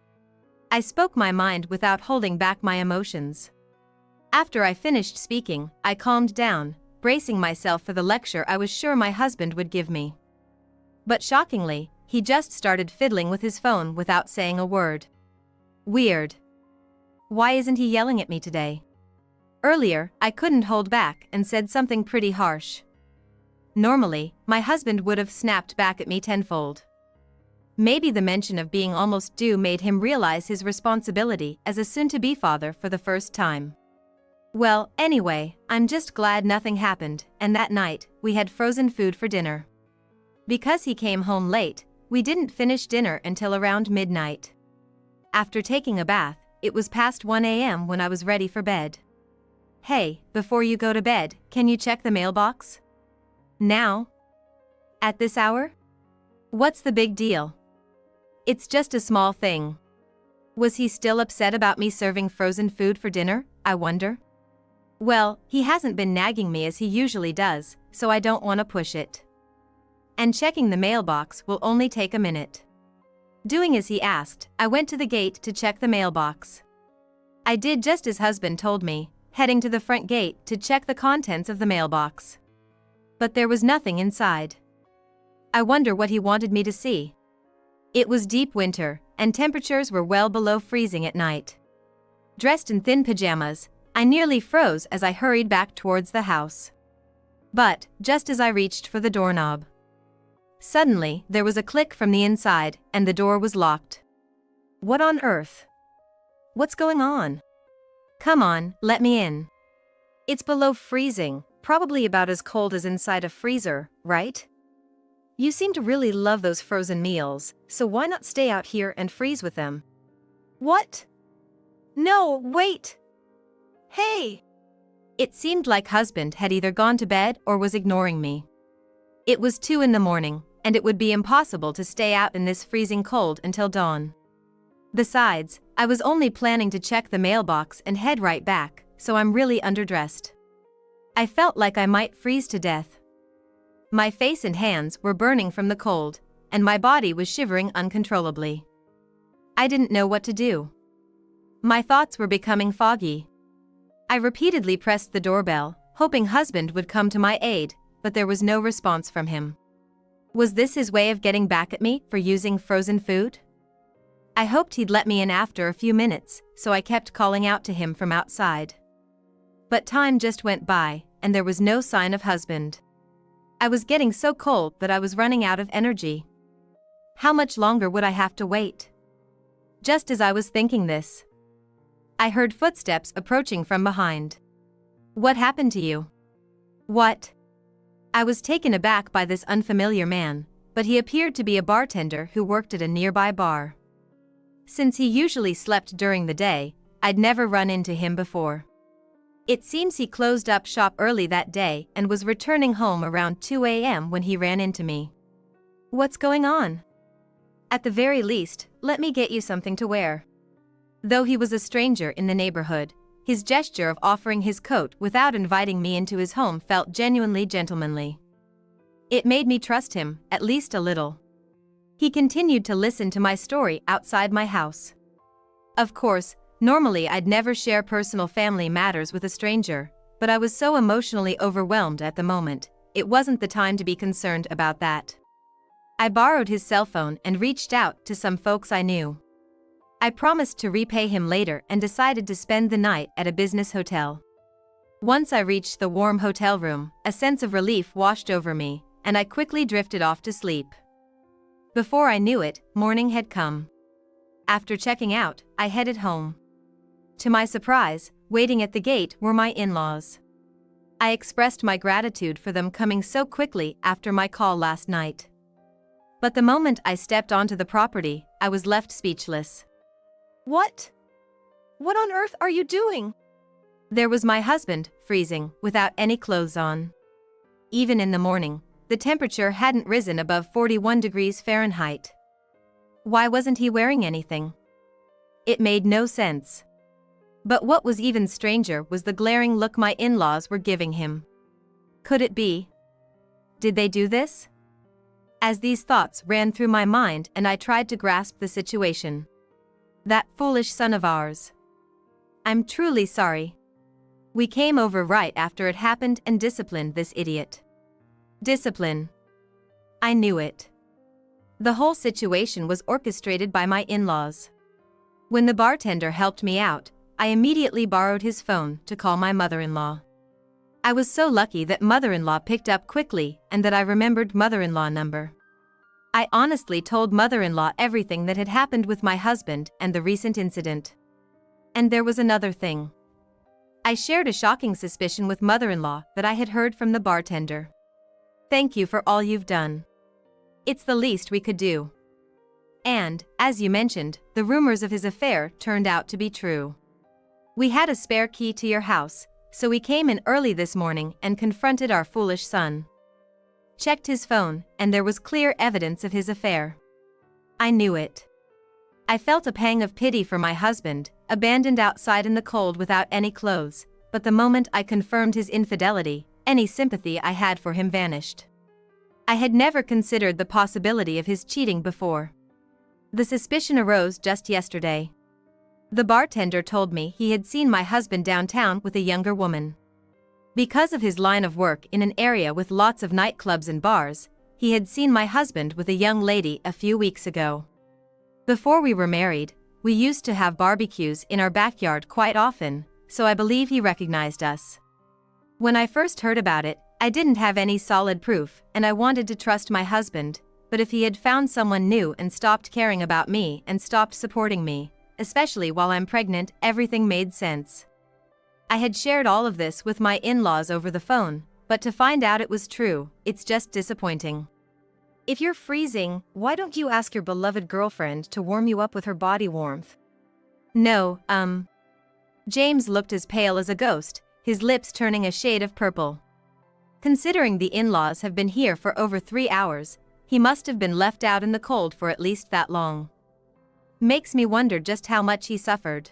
I spoke my mind without holding back my emotions. After I finished speaking, I calmed down, bracing myself for the lecture I was sure my husband would give me. But shockingly, he just started fiddling with his phone without saying a word. Weird. Why isn't he yelling at me today? Earlier, I couldn't hold back and said something pretty harsh. Normally, my husband would have snapped back at me tenfold. Maybe the mention of being almost due made him realize his responsibility as a soon-to-be father for the first time. Well, anyway, I'm just glad nothing happened, and that night, we had frozen food for dinner. Because he came home late, we didn't finish dinner until around midnight. After taking a bath, it was past 1 a.m. when I was ready for bed. Hey, before you go to bed, can you check the mailbox? Now? At this hour? What's the big deal? It's just a small thing. Was he still upset about me serving frozen food for dinner, I wonder? Well, he hasn't been nagging me as he usually does, so I don't want to push it. And checking the mailbox will only take a minute. Doing as he asked, I went to the gate to check the mailbox. I did just as husband told me, heading to the front gate to check the contents of the mailbox. But there was nothing inside. I wonder what he wanted me to see. It was deep winter, and temperatures were well below freezing at night. Dressed in thin pajamas, I nearly froze as I hurried back towards the house. But, just as I reached for the doorknob, suddenly, there was a click from the inside, and the door was locked. What on earth? What's going on? Come on, let me in. It's below freezing, probably about as cold as inside a freezer, right? You seem to really love those frozen meals, so why not stay out here and freeze with them? What? No, wait! Hey! It seemed like husband had either gone to bed or was ignoring me. It was 2 a.m, and it would be impossible to stay out in this freezing cold until dawn. Besides, I was only planning to check the mailbox and head right back, so I'm really underdressed. I felt like I might freeze to death. My face and hands were burning from the cold, and my body was shivering uncontrollably. I didn't know what to do. My thoughts were becoming foggy. I repeatedly pressed the doorbell, hoping husband would come to my aid, but there was no response from him. Was this his way of getting back at me for using frozen food? I hoped he'd let me in after a few minutes, so I kept calling out to him from outside. But time just went by, and there was no sign of husband. I was getting so cold that I was running out of energy. How much longer would I have to wait? Just as I was thinking this, I heard footsteps approaching from behind. What happened to you? What? I was taken aback by this unfamiliar man, but he appeared to be a bartender who worked at a nearby bar. Since he usually slept during the day, I'd never run into him before. It seems he closed up shop early that day and was returning home around 2 a.m. when he ran into me. What's going on? At the very least, let me get you something to wear. Though he was a stranger in the neighborhood, his gesture of offering his coat without inviting me into his home felt genuinely gentlemanly. It made me trust him, at least a little. He continued to listen to my story outside my house. Of course, normally I'd never share personal family matters with a stranger, but I was so emotionally overwhelmed at the moment, it wasn't the time to be concerned about that. I borrowed his cell phone and reached out to some folks I knew. I promised to repay him later and decided to spend the night at a business hotel. Once I reached the warm hotel room, a sense of relief washed over me, and I quickly drifted off to sleep. Before I knew it, morning had come. After checking out, I headed home. To my surprise, waiting at the gate were my in-laws. I expressed my gratitude for them coming so quickly after my call last night. But the moment I stepped onto the property, I was left speechless. What? What on earth are you doing? There was my husband, freezing, without any clothes on. Even in the morning, the temperature hadn't risen above 41 degrees Fahrenheit. Why wasn't he wearing anything? It made no sense. But what was even stranger was the glaring look my in-laws were giving him. Could it be? Did they do this? As these thoughts ran through my mind and I tried to grasp the situation. That foolish son of ours. I'm truly sorry. We came over right after it happened and disciplined this idiot. Discipline. I knew it. The whole situation was orchestrated by my in-laws. When the bartender helped me out, I immediately borrowed his phone to call my mother-in-law. I was so lucky that mother-in-law picked up quickly and that I remembered mother-in-law number. I honestly told mother-in-law everything that had happened with my husband and the recent incident. And there was another thing. I shared a shocking suspicion with mother-in-law that I had heard from the bartender. Thank you for all you've done. It's the least we could do. And, as you mentioned, the rumors of his affair turned out to be true. We had a spare key to your house, so we came in early this morning and confronted our foolish son. Checked his phone, and there was clear evidence of his affair. I knew it. I felt a pang of pity for my husband, abandoned outside in the cold without any clothes, but the moment I confirmed his infidelity, any sympathy I had for him vanished. I had never considered the possibility of his cheating before. The suspicion arose just yesterday. The bartender told me he had seen my husband downtown with a younger woman. Because of his line of work in an area with lots of nightclubs and bars, he had seen my husband with a young lady a few weeks ago. Before we were married, we used to have barbecues in our backyard quite often, so I believe he recognized us. When I first heard about it, I didn't have any solid proof and I wanted to trust my husband, but if he had found someone new and stopped caring about me and stopped supporting me, especially while I'm pregnant, everything made sense. I had shared all of this with my in-laws over the phone, but to find out it was true, it's just disappointing. If you're freezing, why don't you ask your beloved girlfriend to warm you up with her body warmth? No, James looked as pale as a ghost, his lips turning a shade of purple. Considering the in-laws have been here for over 3 hours, he must have been left out in the cold for at least that long. Makes me wonder just how much he suffered.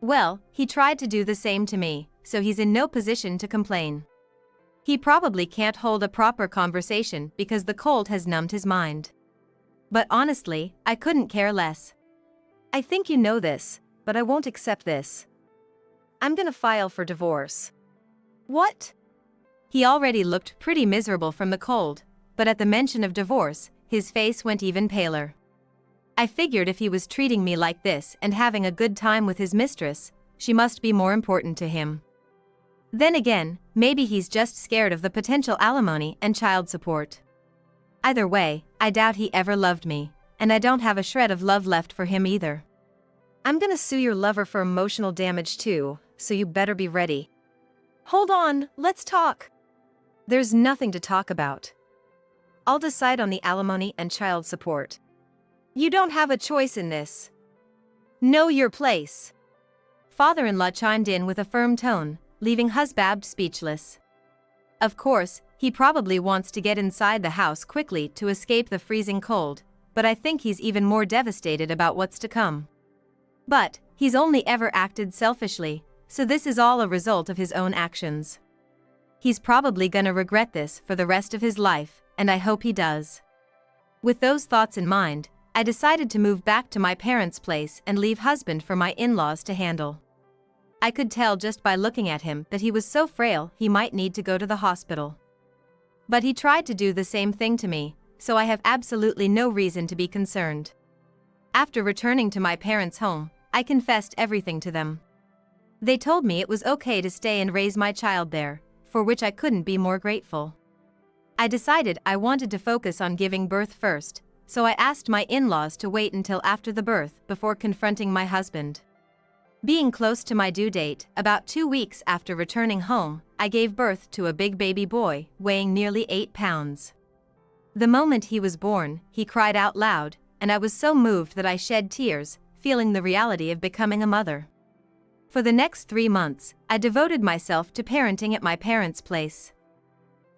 Well, he tried to do the same to me, so he's in no position to complain. He probably can't hold a proper conversation because the cold has numbed his mind. But honestly, I couldn't care less. I think you know this, but I won't accept this. I'm gonna file for divorce. What? He already looked pretty miserable from the cold, but at the mention of divorce, his face went even paler. I figured if he was treating me like this and having a good time with his mistress, she must be more important to him. Then again, maybe he's just scared of the potential alimony and child support. Either way, I doubt he ever loved me, and I don't have a shred of love left for him either. I'm gonna sue your lover for emotional damage too, so you better be ready. Hold on, let's talk. There's nothing to talk about. I'll decide on the alimony and child support. You don't have a choice in this. Know your place. Father-in-law chimed in with a firm tone, leaving husband speechless. Of course, he probably wants to get inside the house quickly to escape the freezing cold, but I think he's even more devastated about what's to come. But, he's only ever acted selfishly, so this is all a result of his own actions. He's probably gonna regret this for the rest of his life, and I hope he does. With those thoughts in mind, I decided to move back to my parents' place and leave husband for my in-laws to handle. I could tell just by looking at him that he was so frail he might need to go to the hospital. But he tried to do the same thing to me, so I have absolutely no reason to be concerned. After returning to my parents' home, I confessed everything to them. They told me it was okay to stay and raise my child there, for which I couldn't be more grateful. I decided I wanted to focus on giving birth first, so I asked my in-laws to wait until after the birth before confronting my husband. Being close to my due date, about 2 weeks after returning home, I gave birth to a big baby boy, weighing nearly 8 pounds. The moment he was born, he cried out loud, and I was so moved that I shed tears, feeling the reality of becoming a mother. For the next 3 months, I devoted myself to parenting at my parents' place.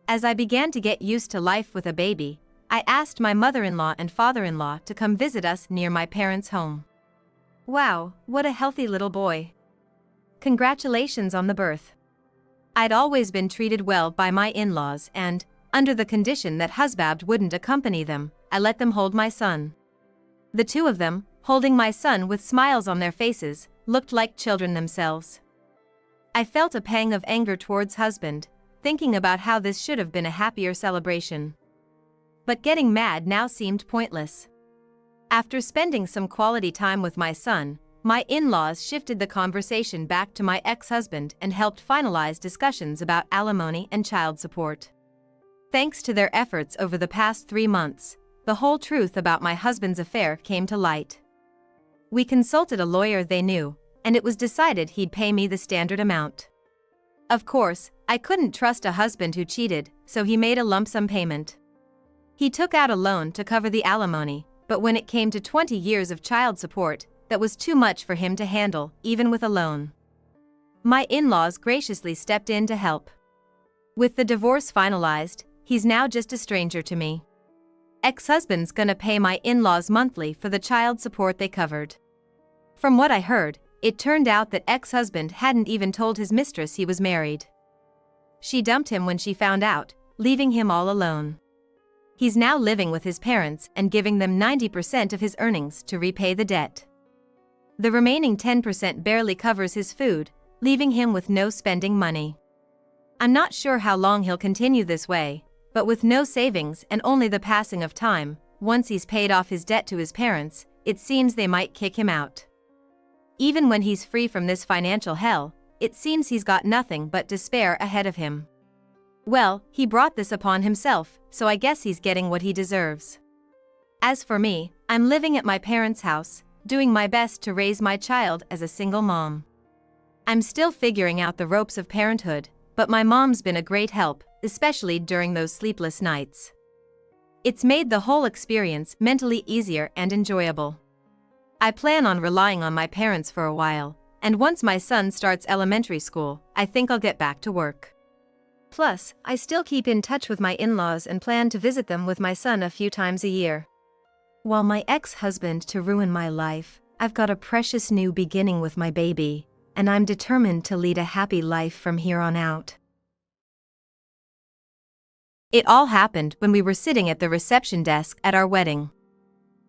As I began to get used to life with a baby, I asked my mother-in-law and father-in-law to come visit us near my parents' home. Wow, what a healthy little boy. Congratulations on the birth. I'd always been treated well by my in-laws and, under the condition that husband wouldn't accompany them, I let them hold my son. The two of them, holding my son with smiles on their faces, looked like children themselves. I felt a pang of anger towards husband, thinking about how this should have been a happier celebration. But getting mad now seemed pointless. After spending some quality time with my son, my in-laws shifted the conversation back to my ex-husband and helped finalize discussions about alimony and child support. Thanks to their efforts over the past 3 months, the whole truth about my husband's affair came to light. We consulted a lawyer they knew, and it was decided he'd pay me the standard amount. Of course, I couldn't trust a husband who cheated, so he made a lump sum payment. He took out a loan to cover the alimony, but when it came to 20 years of child support, that was too much for him to handle, even with a loan. My in-laws graciously stepped in to help. With the divorce finalized, he's now just a stranger to me. Ex-husband's gonna pay my in-laws monthly for the child support they covered. From what I heard, it turned out that ex-husband hadn't even told his mistress he was married. She dumped him when she found out, leaving him all alone. He's now living with his parents and giving them 90% of his earnings to repay the debt. The remaining 10% barely covers his food, leaving him with no spending money. I'm not sure how long he'll continue this way, but with no savings and only the passing of time, once he's paid off his debt to his parents, it seems they might kick him out. Even when he's free from this financial hell, it seems he's got nothing but despair ahead of him. Well, he brought this upon himself, so I guess he's getting what he deserves. As for me, I'm living at my parents' house, doing my best to raise my child as a single mom. I'm still figuring out the ropes of parenthood, but my mom's been a great help, especially during those sleepless nights. It's made the whole experience mentally easier and enjoyable. I plan on relying on my parents for a while, and once my son starts elementary school, I think I'll get back to work. Plus, I still keep in touch with my in-laws and plan to visit them with my son a few times a year. While my ex-husband to ruin my life, I've got a precious new beginning with my baby, and I'm determined to lead a happy life from here on out. It all happened when we were sitting at the reception desk at our wedding.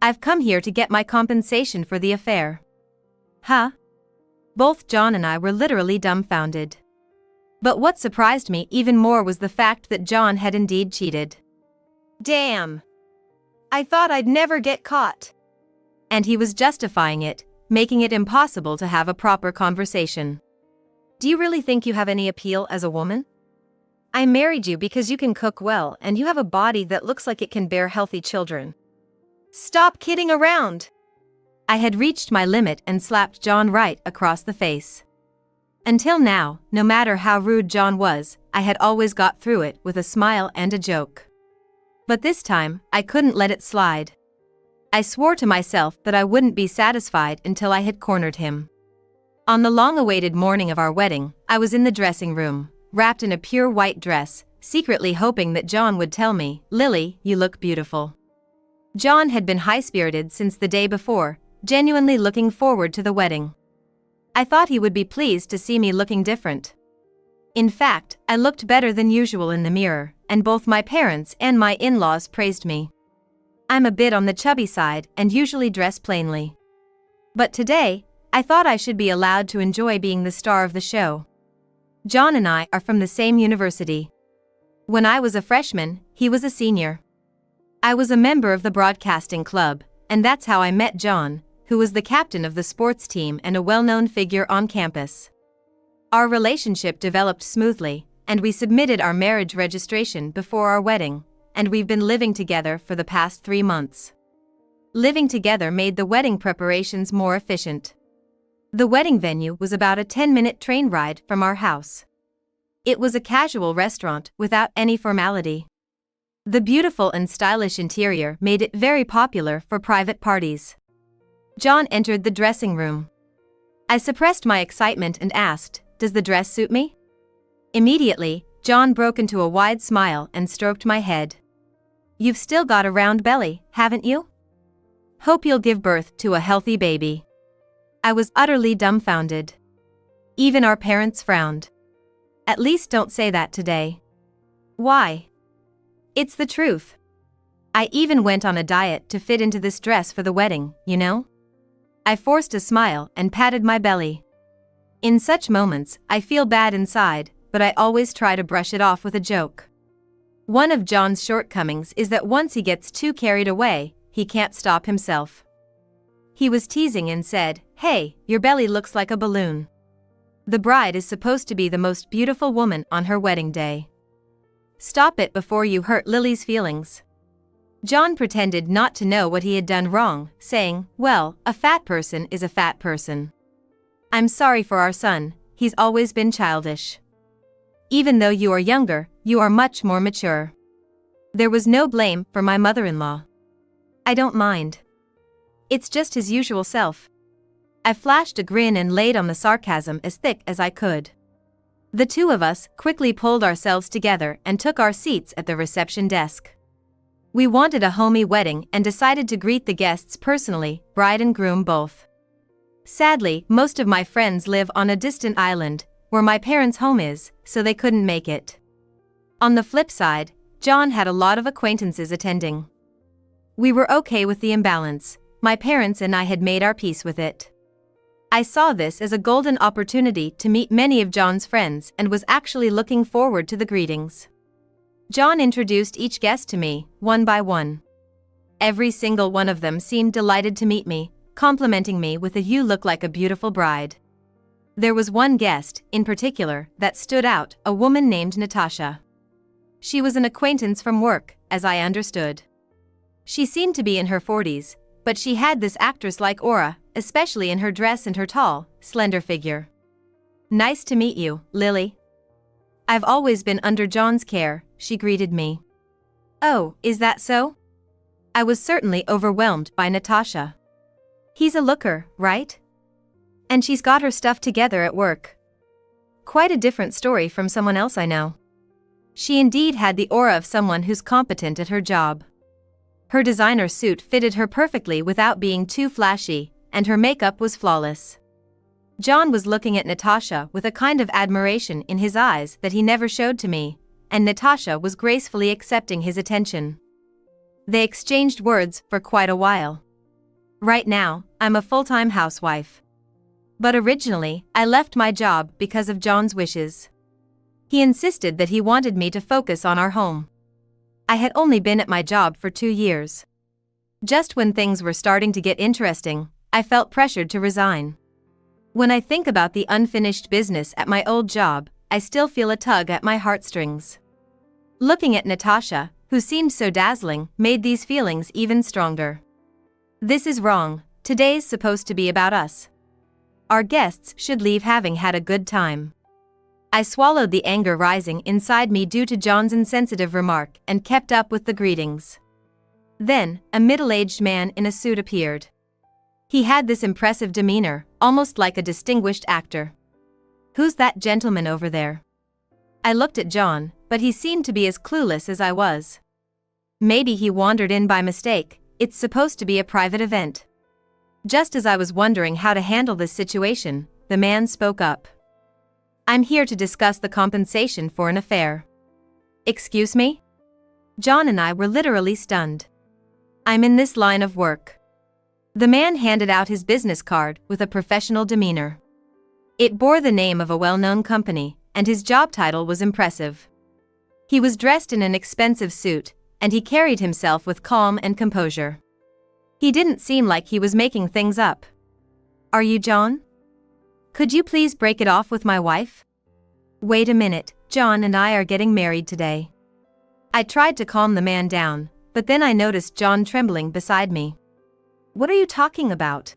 I've come here to get my compensation for the affair. Huh? Both John and I were literally dumbfounded. But what surprised me even more was the fact that John had indeed cheated. Damn! I thought I'd never get caught. And he was justifying it, making it impossible to have a proper conversation. Do you really think you have any appeal as a woman? I married you because you can cook well and you have a body that looks like it can bear healthy children. Stop kidding around! I had reached my limit and slapped John right across the face. Until now, no matter how rude John was, I had always got through it with a smile and a joke. But this time, I couldn't let it slide. I swore to myself that I wouldn't be satisfied until I had cornered him. On the long-awaited morning of our wedding, I was in the dressing room, wrapped in a pure white dress, secretly hoping that John would tell me, "Lily, you look beautiful." John had been high-spirited since the day before, genuinely looking forward to the wedding. I thought he would be pleased to see me looking different. In fact, I looked better than usual in the mirror, and both my parents and my in-laws praised me. I'm a bit on the chubby side and usually dress plainly. But today, I thought I should be allowed to enjoy being the star of the show. John and I are from the same university. When I was a freshman, he was a senior. I was a member of the broadcasting club, and that's how I met John, who was the captain of the sports team and a well-known figure on campus. Our relationship developed smoothly, and we submitted our marriage registration before our wedding, and we've been living together for the past 3 months. Living together made the wedding preparations more efficient. The wedding venue was about a 10-minute train ride from our house. It was a casual restaurant without any formality. The beautiful and stylish interior made it very popular for private parties. John entered the dressing room. I suppressed my excitement and asked, "Does the dress suit me?" Immediately, John broke into a wide smile and stroked my head. "You've still got a round belly, haven't you? Hope you'll give birth to a healthy baby." I was utterly dumbfounded. Even our parents frowned. "At least don't say that today." "Why?" "It's the truth. I even went on a diet to fit into this dress for the wedding, you know?" I forced a smile and patted my belly. In such moments, I feel bad inside, but I always try to brush it off with a joke. One of John's shortcomings is that once he gets too carried away, he can't stop himself. He was teasing and said, "Hey, your belly looks like a balloon." The bride is supposed to be the most beautiful woman on her wedding day. Stop it before you hurt Lily's feelings. John pretended not to know what he had done wrong, saying, "Well, a fat person is a fat person. I'm sorry for our son, he's always been childish. Even though you are younger, you are much more mature." There was no blame for my mother-in-law. "I don't mind. It's just his usual self." I flashed a grin and laid on the sarcasm as thick as I could. The two of us quickly pulled ourselves together and took our seats at the reception desk. We wanted a homey wedding and decided to greet the guests personally, bride and groom both. Sadly, most of my friends live on a distant island, where my parents' home is, so they couldn't make it. On the flip side, John had a lot of acquaintances attending. We were okay with the imbalance. My parents and I had made our peace with it. I saw this as a golden opportunity to meet many of John's friends and was actually looking forward to the greetings. John introduced each guest to me, one by one. Every single one of them seemed delighted to meet me, complimenting me with a "You look like a beautiful bride." There was one guest, in particular, that stood out, a woman named Natasha. She was an acquaintance from work, as I understood. She seemed to be in her 40s, but she had this actress-like aura, especially in her dress and her tall, slender figure. "Nice to meet you, Lily. I've always been under John's care," she greeted me. "Oh, is that so?" I was certainly overwhelmed by Natasha. "He's a looker, right? And she's got her stuff together at work. Quite a different story from someone else I know." She indeed had the aura of someone who's competent at her job. Her designer suit fitted her perfectly without being too flashy, and her makeup was flawless. John was looking at Natasha with a kind of admiration in his eyes that he never showed to me, and Natasha was gracefully accepting his attention. They exchanged words for quite a while. Right now, I'm a full-time housewife. But originally, I left my job because of John's wishes. He insisted that he wanted me to focus on our home. I had only been at my job for 2 years. Just when things were starting to get interesting, I felt pressured to resign. When I think about the unfinished business at my old job, I still feel a tug at my heartstrings. Looking at Natasha, who seemed so dazzling, made these feelings even stronger. This is wrong. Today's supposed to be about us. Our guests should leave having had a good time. I swallowed the anger rising inside me due to John's insensitive remark and kept up with the greetings. Then, a middle-aged man in a suit appeared. He had this impressive demeanor, almost like a distinguished actor. "Who's that gentleman over there?" I looked at John, but he seemed to be as clueless as I was. Maybe he wandered in by mistake. It's supposed to be a private event. Just as I was wondering how to handle this situation, the man spoke up. "I'm here to discuss the compensation for an affair." "Excuse me?" John and I were literally stunned. "I'm in this line of work." The man handed out his business card with a professional demeanor. It bore the name of a well-known company, and his job title was impressive. He was dressed in an expensive suit, and he carried himself with calm and composure. He didn't seem like he was making things up. "Are you John? Could you please break it off with my wife?" "Wait a minute, John and I are getting married today." I tried to calm the man down, but then I noticed John trembling beside me. "What are you talking about?"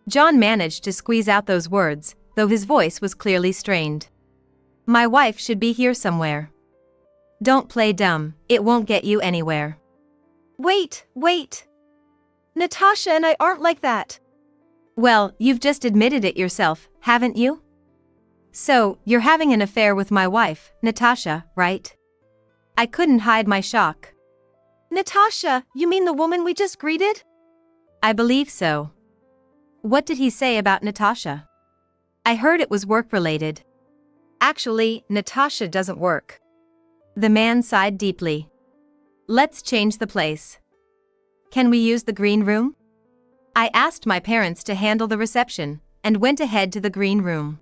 John managed to squeeze out those words, though his voice was clearly strained. "My wife should be here somewhere." "Don't play dumb, it won't get you anywhere." Wait. Natasha and I aren't like that. "Well, you've just admitted it yourself, haven't you? So, you're having an affair with my wife, Natasha, right?" I couldn't hide my shock. Natasha, you mean the woman we just greeted? "I believe so." "What did he say about Natasha?" "I heard it was work-related." Actually, Natasha doesn't work. The man sighed deeply. "Let's change the place. Can we use the green room?" I asked my parents to handle the reception, and went ahead to the green room.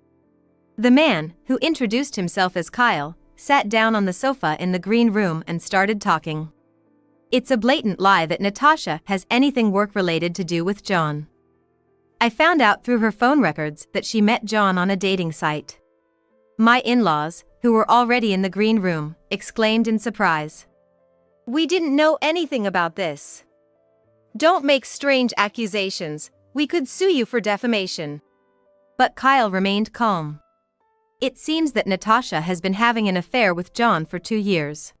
The man, who introduced himself as Kyle, sat down on the sofa in the green room and started talking. It's a blatant lie that Natasha has anything work-related to do with John. I found out through her phone records that she met John on a dating site. My in-laws, who were already in the green room, exclaimed in surprise. "We didn't know anything about this. Don't make strange accusations, we could sue you for defamation." But Kyle remained calm. "It seems that Natasha has been having an affair with John for 2 years."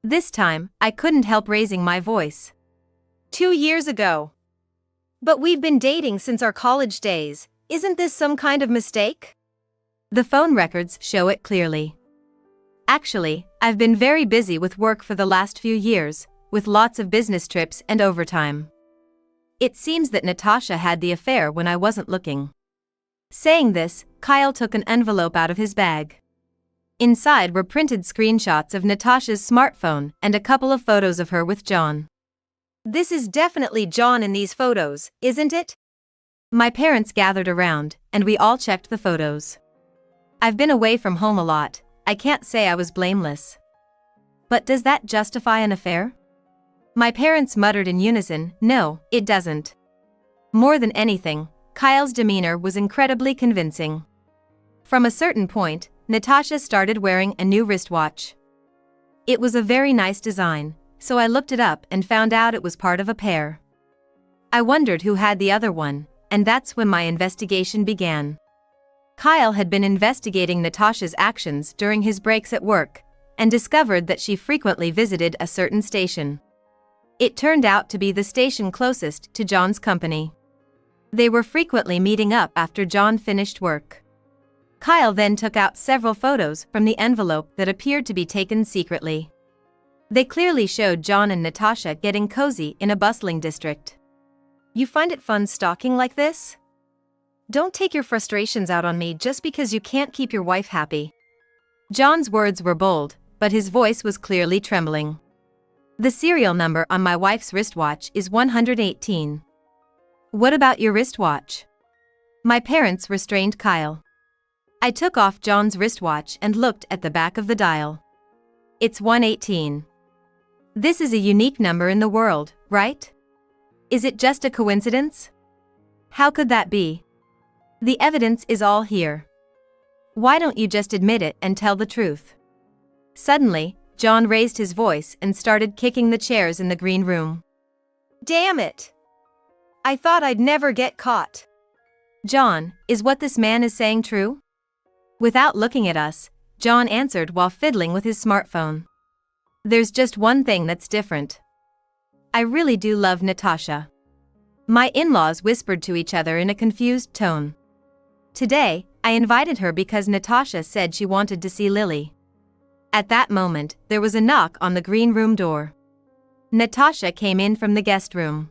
This time, I couldn't help raising my voice. 2 years ago. But we've been dating since our college days, isn't this some kind of mistake? The phone records show it clearly. Actually, I've been very busy with work for the last few years, with lots of business trips and overtime. It seems that Natasha had the affair when I wasn't looking. Saying this, Kyle took an envelope out of his bag. Inside were printed screenshots of Natasha's smartphone and a couple of photos of her with John. "This is definitely John in these photos, isn't it?" My parents gathered around, and we all checked the photos. I've been away from home a lot, I can't say I was blameless. But does that justify an affair? My parents muttered in unison, "No, it doesn't." More than anything, Kyle's demeanor was incredibly convincing. From a certain point, Natasha started wearing a new wristwatch. It was a very nice design, so I looked it up and found out it was part of a pair. I wondered who had the other one, and that's when my investigation began. Kyle had been investigating Natasha's actions during his breaks at work, and discovered that she frequently visited a certain station. It turned out to be the station closest to John's company. They were frequently meeting up after John finished work. Kyle then took out several photos from the envelope that appeared to be taken secretly. They clearly showed John and Natasha getting cozy in a bustling district. "You find it fun stalking like this? Don't take your frustrations out on me just because you can't keep your wife happy." John's words were bold, but his voice was clearly trembling. "The serial number on my wife's wristwatch is 118. "What about your wristwatch?" My parents restrained Kyle. I took off John's wristwatch and looked at the back of the dial. "It's 118. This is a unique number in the world, right? Is it just a coincidence? How could that be? The evidence is all here. Why don't you just admit it and tell the truth?" Suddenly, John raised his voice and started kicking the chairs in the green room. "Damn it! I thought I'd never get caught." "John, is what this man is saying true?" Without looking at us, John answered while fiddling with his smartphone. "There's just one thing that's different. I really do love Natasha." My in-laws whispered to each other in a confused tone. Today, I invited her because Natasha said she wanted to see Lily. At that moment, there was a knock on the green room door. Natasha came in from the guest room.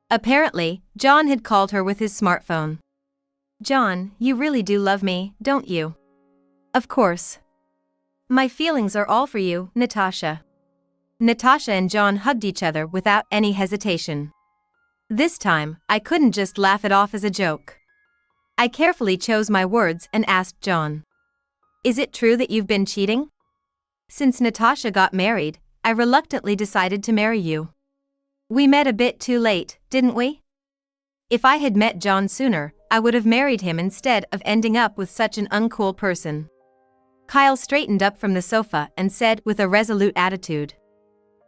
Apparently, John had called her with his smartphone. "John, you really do love me, don't you?" "Of course. My feelings are all for you, Natasha." Natasha and John hugged each other without any hesitation. This time, I couldn't just laugh it off as a joke. I carefully chose my words and asked John, "Is it true that you've been cheating? Since Natasha got married, I reluctantly decided to marry you. We met a bit too late, didn't we? If I had met John sooner, I would have married him instead of ending up with such an uncool person. Kyle straightened up from the sofa and said with a resolute attitude.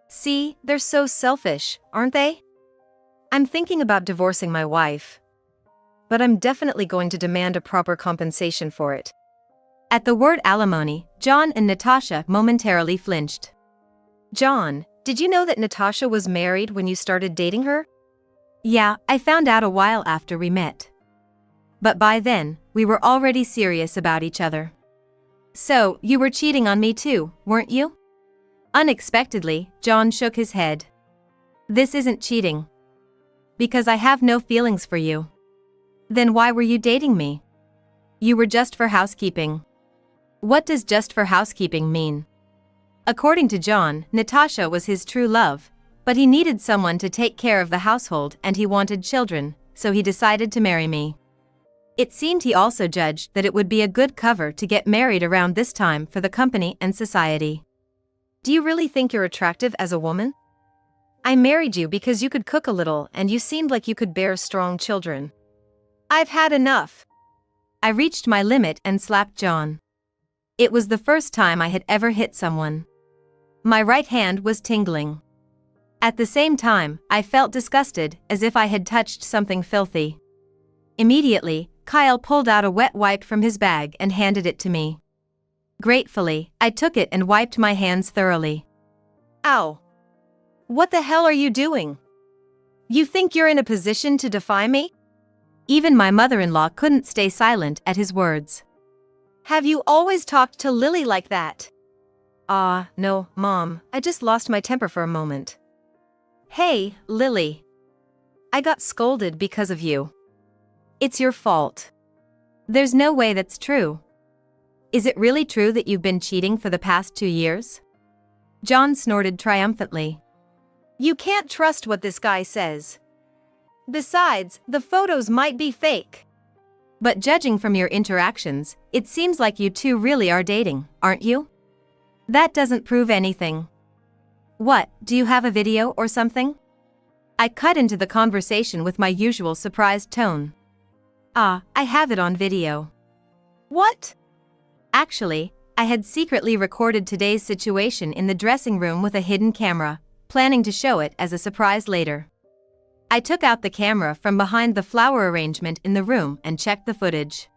See, they're so selfish, aren't they? I'm thinking about divorcing my wife. But I'm definitely going to demand a proper compensation for it. At the word alimony, John and Natasha momentarily flinched. John, did you know that Natasha was married when you started dating her? Yeah, I found out a while after we met. But by then, we were already serious about each other. So, you were cheating on me too, weren't you? Unexpectedly, John shook his head. This isn't cheating. Because I have no feelings for you. Then why were you dating me? You were just for housekeeping. What does just for housekeeping mean? According to John, Natasha was his true love, but he needed someone to take care of the household and he wanted children, so he decided to marry me. It seemed he also judged that it would be a good cover to get married around this time for the company and society. Do you really think you're attractive as a woman? I married you because you could cook a little and you seemed like you could bear strong children. I've had enough. I reached my limit and slapped John. It was the first time I had ever hit someone. My right hand was tingling. At the same time, I felt disgusted, as if I had touched something filthy. Immediately, Kyle pulled out a wet wipe from his bag and handed it to me. Gratefully, I took it and wiped my hands thoroughly. Ow! What the hell are you doing? You think you're in a position to defy me? Even my mother-in-law couldn't stay silent at his words. Have you always talked to Lily like that? No, Mom, I just lost my temper for a moment. Hey, Lily. I got scolded because of you. It's your fault. There's no way that's true. Is it really true that you've been cheating for the past 2 years? John snorted triumphantly. You can't trust what this guy says. Besides, the photos might be fake. But judging from your interactions, it seems like you two really are dating, aren't you? That doesn't prove anything. What, do you have a video or something? I cut into the conversation with my usual surprised tone. I have it on video. What? Actually, I had secretly recorded today's situation in the dressing room with a hidden camera, planning to show it as a surprise later. I took out the camera from behind the flower arrangement in the room and checked the footage.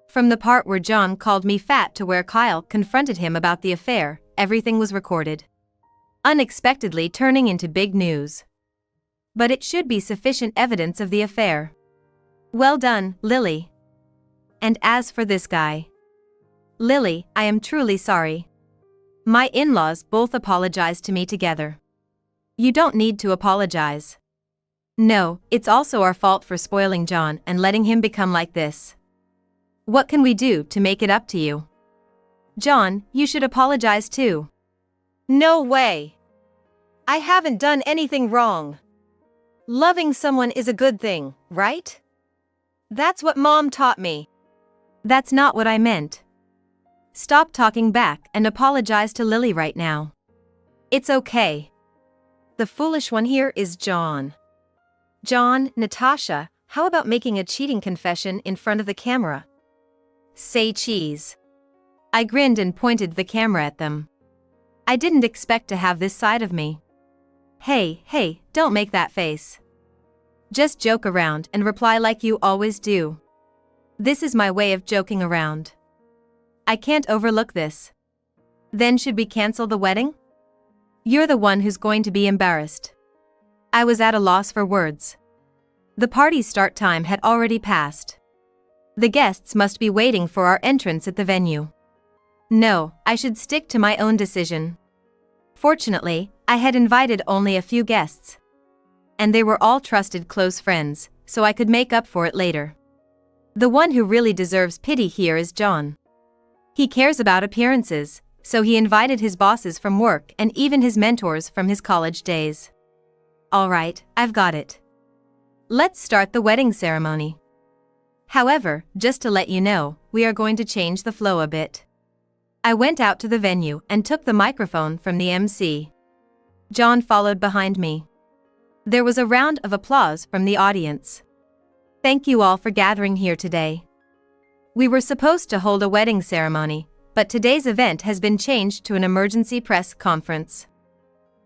From the part where John called me fat to where Kyle confronted him about the affair, everything was recorded. Unexpectedly turning into big news. But it should be sufficient evidence of the affair. Well done, Lily. And as for this guy. Lily, I am truly sorry. My in-laws both apologized to me together. You don't need to apologize. No, it's also our fault for spoiling John and letting him become like this. What can we do to make it up to you? John, you should apologize too. No way. I haven't done anything wrong. Loving someone is a good thing, right? That's what Mom taught me. That's not what I meant. Stop talking back and apologize to Lily right now. It's okay. The foolish one here is John. John, Natasha, how about making a cheating confession in front of the camera? Say cheese. I grinned and pointed the camera at them. I didn't expect to have this side of me. Hey, don't make that face. Just joke around and reply like you always do. This is my way of joking around. I can't overlook this. Then should we cancel the wedding? You're the one who's going to be embarrassed. I was at a loss for words. The party's start time had already passed. The guests must be waiting for our entrance at the venue. No, I should stick to my own decision. Fortunately, I had invited only a few guests. And they were all trusted close friends, so I could make up for it later. The one who really deserves pity here is John. He cares about appearances, so he invited his bosses from work and even his mentors from his college days. Alright, I've got it. Let's start the wedding ceremony. However, just to let you know, we are going to change the flow a bit. I went out to the venue and took the microphone from the MC. John followed behind me. There was a round of applause from the audience. Thank you all for gathering here today. We were supposed to hold a wedding ceremony, but today's event has been changed to an emergency press conference.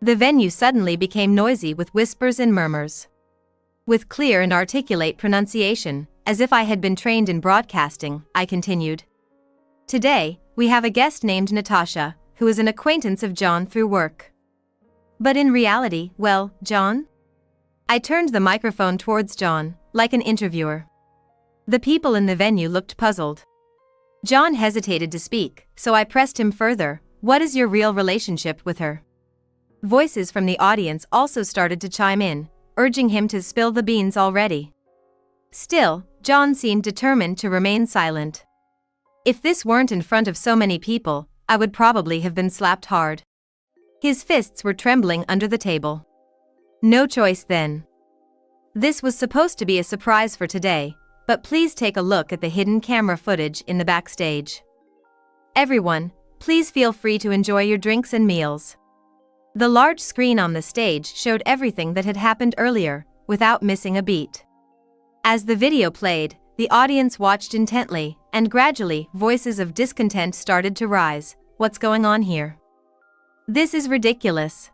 The venue suddenly became noisy with whispers and murmurs. With clear and articulate pronunciation, as if I had been trained in broadcasting, I continued. Today, we have a guest named Natasha, who is an acquaintance of John through work. But in reality, well, John? I turned the microphone towards John, like an interviewer. The people in the venue looked puzzled. John hesitated to speak, so I pressed him further. What is your real relationship with her? Voices from the audience also started to chime in, urging him to spill the beans already. Still, John seemed determined to remain silent. If this weren't in front of so many people, I would probably have been slapped hard. His fists were trembling under the table. No choice then. This was supposed to be a surprise for today, but please take a look at the hidden camera footage in the backstage. Everyone, please feel free to enjoy your drinks and meals. The large screen on the stage showed everything that had happened earlier, without missing a beat. As the video played, the audience watched intently, and gradually, voices of discontent started to rise. What's going on here? This is ridiculous.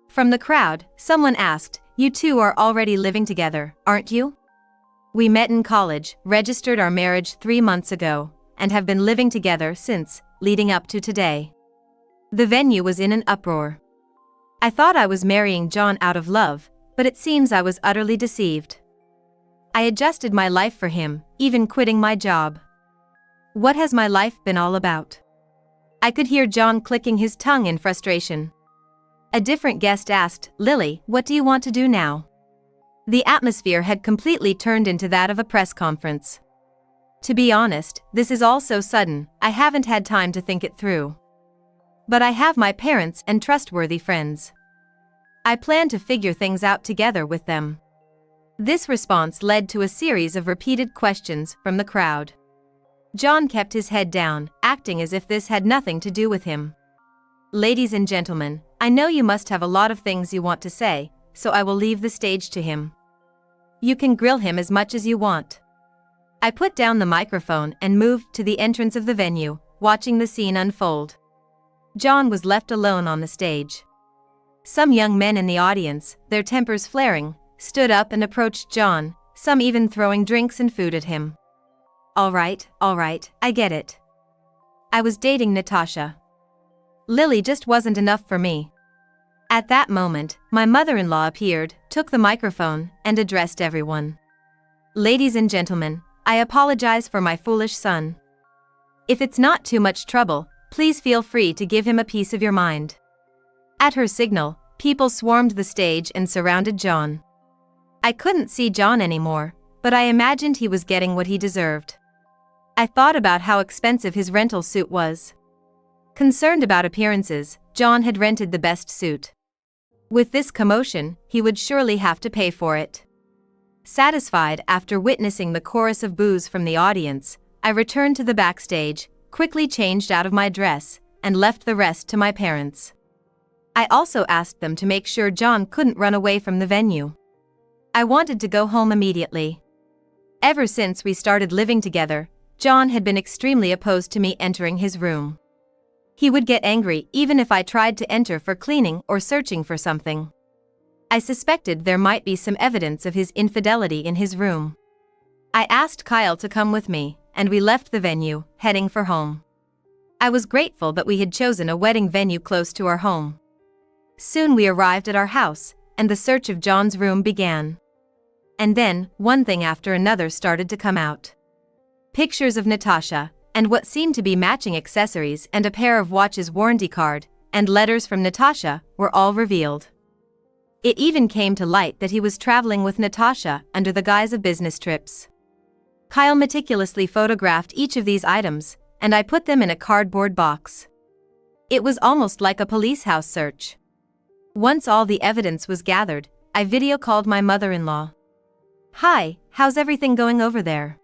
From the crowd, someone asked, you two are already living together, aren't you? We met in college, registered our marriage 3 months ago, and have been living together since, leading up to today. The venue was in an uproar. I thought I was marrying John out of love, but it seems I was utterly deceived. I adjusted my life for him, even quitting my job. What has my life been all about? I could hear John clicking his tongue in frustration. A different guest asked, Lily, what do you want to do now? The atmosphere had completely turned into that of a press conference. To be honest, this is all so sudden, I haven't had time to think it through. But I have my parents and trustworthy friends. I plan to figure things out together with them. This response led to a series of repeated questions from the crowd. John kept his head down, acting as if this had nothing to do with him. Ladies and gentlemen, I know you must have a lot of things you want to say, so I will leave the stage to him. You can grill him as much as you want. I put down the microphone and moved to the entrance of the venue, watching the scene unfold. John was left alone on the stage. Some young men in the audience, their tempers flaring, stood up and approached John, some even throwing drinks and food at him. All right, I get it. I was dating Natasha. Lily just wasn't enough for me. At that moment, my mother-in-law appeared, took the microphone, and addressed everyone. Ladies and gentlemen, I apologize for my foolish son. If it's not too much trouble, please feel free to give him a piece of your mind. At her signal, people swarmed the stage and surrounded John. I couldn't see John anymore, but I imagined he was getting what he deserved. I thought about how expensive his rental suit was. Concerned about appearances, John had rented the best suit. With this commotion, he would surely have to pay for it. Satisfied after witnessing the chorus of boos from the audience, I returned to the backstage, quickly changed out of my dress, and left the rest to my parents. I also asked them to make sure John couldn't run away from the venue. I wanted to go home immediately. Ever since we started living together, John had been extremely opposed to me entering his room. He would get angry even if I tried to enter for cleaning or searching for something. I suspected there might be some evidence of his infidelity in his room. I asked Kyle to come with me, and we left the venue, heading for home. I was grateful that we had chosen a wedding venue close to our home. Soon we arrived at our house, and the search of John's room began. And then, one thing after another started to come out. Pictures of Natasha, and what seemed to be matching accessories and a pair of watches warranty card, and letters from Natasha, were all revealed. It even came to light that he was traveling with Natasha under the guise of business trips. Kyle meticulously photographed each of these items, and I put them in a cardboard box. It was almost like a police house search. Once all the evidence was gathered, I video called my mother-in-law. Hi, how's everything going over there?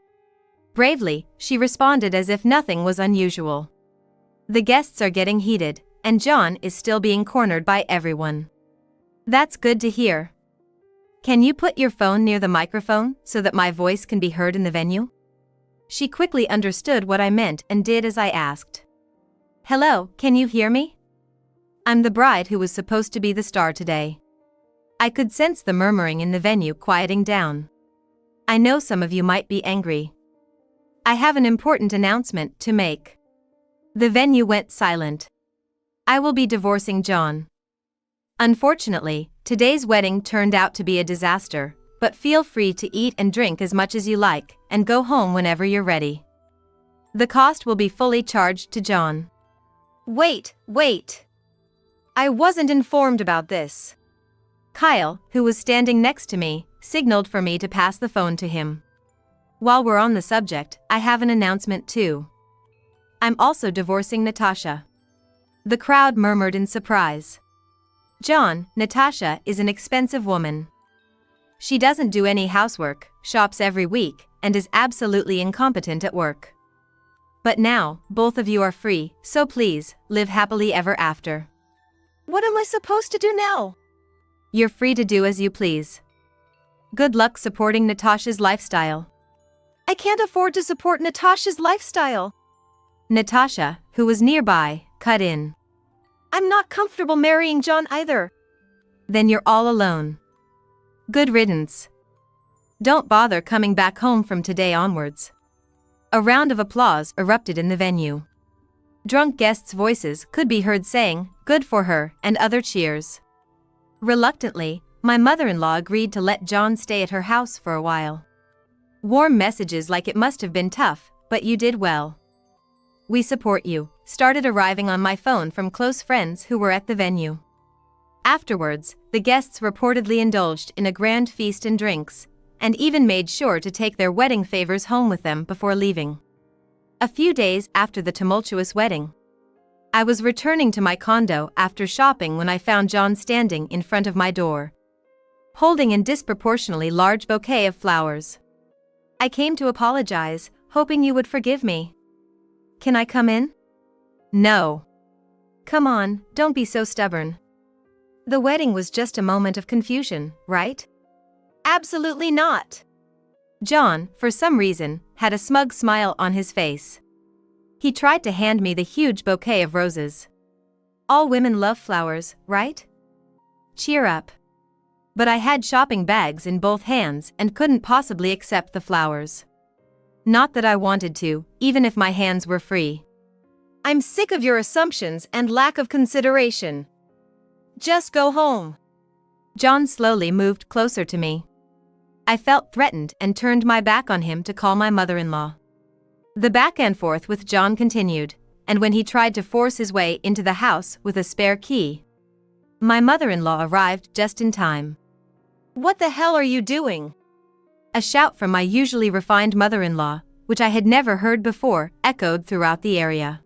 Bravely, she responded as if nothing was unusual. The guests are getting heated, and John is still being cornered by everyone. That's good to hear. Can you put your phone near the microphone so that my voice can be heard in the venue? She quickly understood what I meant and did as I asked. Hello, can you hear me? I'm the bride who was supposed to be the star today. I could sense the murmuring in the venue quieting down. I know some of you might be angry. I have an important announcement to make. The venue went silent. I will be divorcing John. Unfortunately, today's wedding turned out to be a disaster, but feel free to eat and drink as much as you like and go home whenever you're ready. The cost will be fully charged to John. Wait. I wasn't informed about this. Kyle, who was standing next to me, signaled for me to pass the phone to him. While we're on the subject, I have an announcement too. I'm also divorcing Natasha. The crowd murmured in surprise. John, Natasha is an expensive woman. She doesn't do any housework, shops every week, and is absolutely incompetent at work. But now, both of you are free, so please, live happily ever after. What am I supposed to do now? You're free to do as you please. Good luck supporting Natasha's lifestyle. I can't afford to support Natasha's lifestyle. Natasha, who was nearby, cut in. I'm not comfortable marrying John either. Then you're all alone. Good riddance. Don't bother coming back home from today onwards. A round of applause erupted in the venue. Drunk guests' voices could be heard saying, "Good for her," and other cheers. Reluctantly, my mother-in-law agreed to let John stay at her house for a while. Warm messages like "It must have been tough, but you did well. We support you," started arriving on my phone from close friends who were at the venue. Afterwards, the guests reportedly indulged in a grand feast and drinks, and even made sure to take their wedding favors home with them before leaving. A few days after the tumultuous wedding, I was returning to my condo after shopping when I found John standing in front of my door, holding a disproportionately large bouquet of flowers. I came to apologize, hoping you would forgive me. Can I come in? No. Come on, don't be so stubborn. The wedding was just a moment of confusion, right? Absolutely not. John, for some reason, had a smug smile on his face. He tried to hand me the huge bouquet of roses. All women love flowers, right? Cheer up. But I had shopping bags in both hands and couldn't possibly accept the flowers. Not that I wanted to, even if my hands were free. I'm sick of your assumptions and lack of consideration. Just go home. John slowly moved closer to me. I felt threatened and turned my back on him to call my mother-in-law. The back and forth with John continued, and when he tried to force his way into the house with a spare key, my mother-in-law arrived just in time. What the hell are you doing? A shout from my usually refined mother-in-law, which I had never heard before, echoed throughout the area.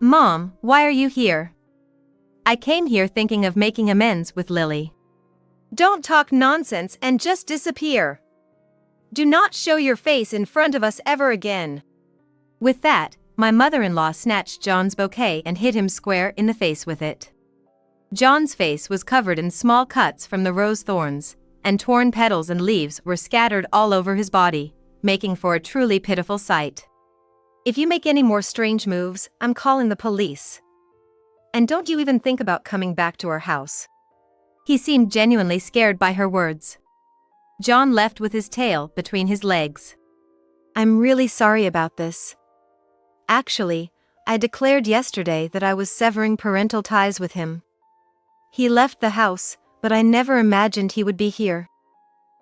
Mom, why are you here? I came here thinking of making amends with Lily. Don't talk nonsense and just disappear. Do not show your face in front of us ever again. With that, my mother-in-law snatched John's bouquet and hit him square in the face with it. John's face was covered in small cuts from the rose thorns, and torn petals and leaves were scattered all over his body, making for a truly pitiful sight. If you make any more strange moves, I'm calling the police. And don't you even think about coming back to our house. He seemed genuinely scared by her words. John left with his tail between his legs. I'm really sorry about this. Actually, I declared yesterday that I was severing parental ties with him. He left the house, but I never imagined he would be here.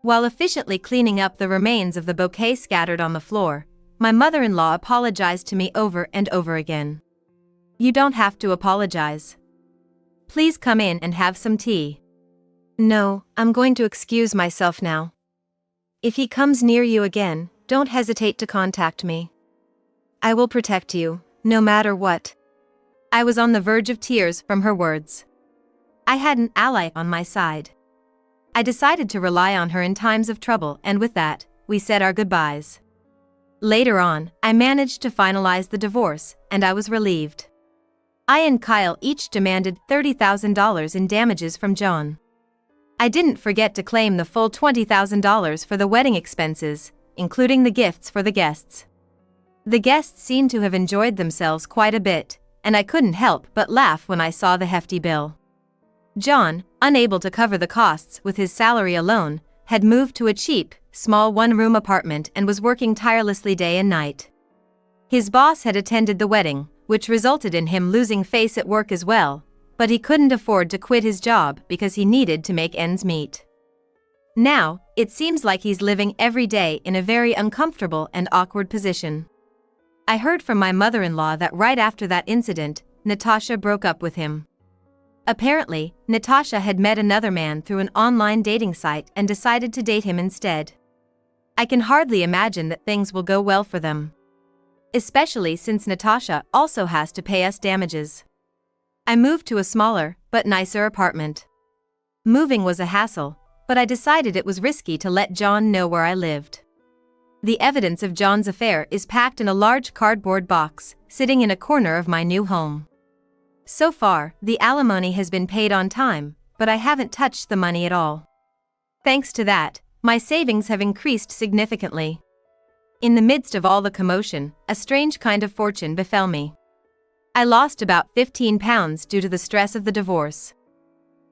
While efficiently cleaning up the remains of the bouquet scattered on the floor, my mother-in-law apologized to me over and over again. You don't have to apologize. Please come in and have some tea. No, I'm going to excuse myself now. If he comes near you again, don't hesitate to contact me. I will protect you, no matter what. I was on the verge of tears from her words. I had an ally on my side. I decided to rely on her in times of trouble, and with that, we said our goodbyes. Later on, I managed to finalize the divorce, and I was relieved. I and Kyle each demanded $30,000 in damages from John. I didn't forget to claim the full $20,000 for the wedding expenses, including the gifts for the guests. The guests seemed to have enjoyed themselves quite a bit, and I couldn't help but laugh when I saw the hefty bill. John, unable to cover the costs with his salary alone, had moved to a cheap, small one-room apartment and was working tirelessly day and night. His boss had attended the wedding, which resulted in him losing face at work as well, but he couldn't afford to quit his job because he needed to make ends meet. Now, it seems like he's living every day in a very uncomfortable and awkward position. I heard from my mother-in-law that right after that incident, Natasha broke up with him. Apparently, Natasha had met another man through an online dating site and decided to date him instead. I can hardly imagine that things will go well for them. Especially since Natasha also has to pay us damages. I moved to a smaller, but nicer apartment. Moving was a hassle, but I decided it was risky to let John know where I lived. The evidence of John's affair is packed in a large cardboard box, sitting in a corner of my new home. So far, the alimony has been paid on time, but I haven't touched the money at all. Thanks to that, my savings have increased significantly. In the midst of all the commotion, a strange kind of fortune befell me. I lost about 15 pounds due to the stress of the divorce.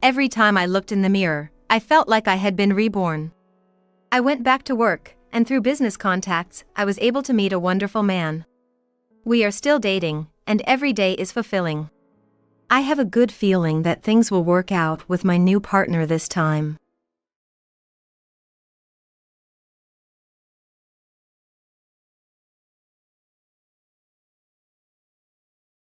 Every time I looked in the mirror, I felt like I had been reborn. I went back to work, and through business contacts, I was able to meet a wonderful man. We are still dating, and every day is fulfilling. I have a good feeling that things will work out with my new partner this time.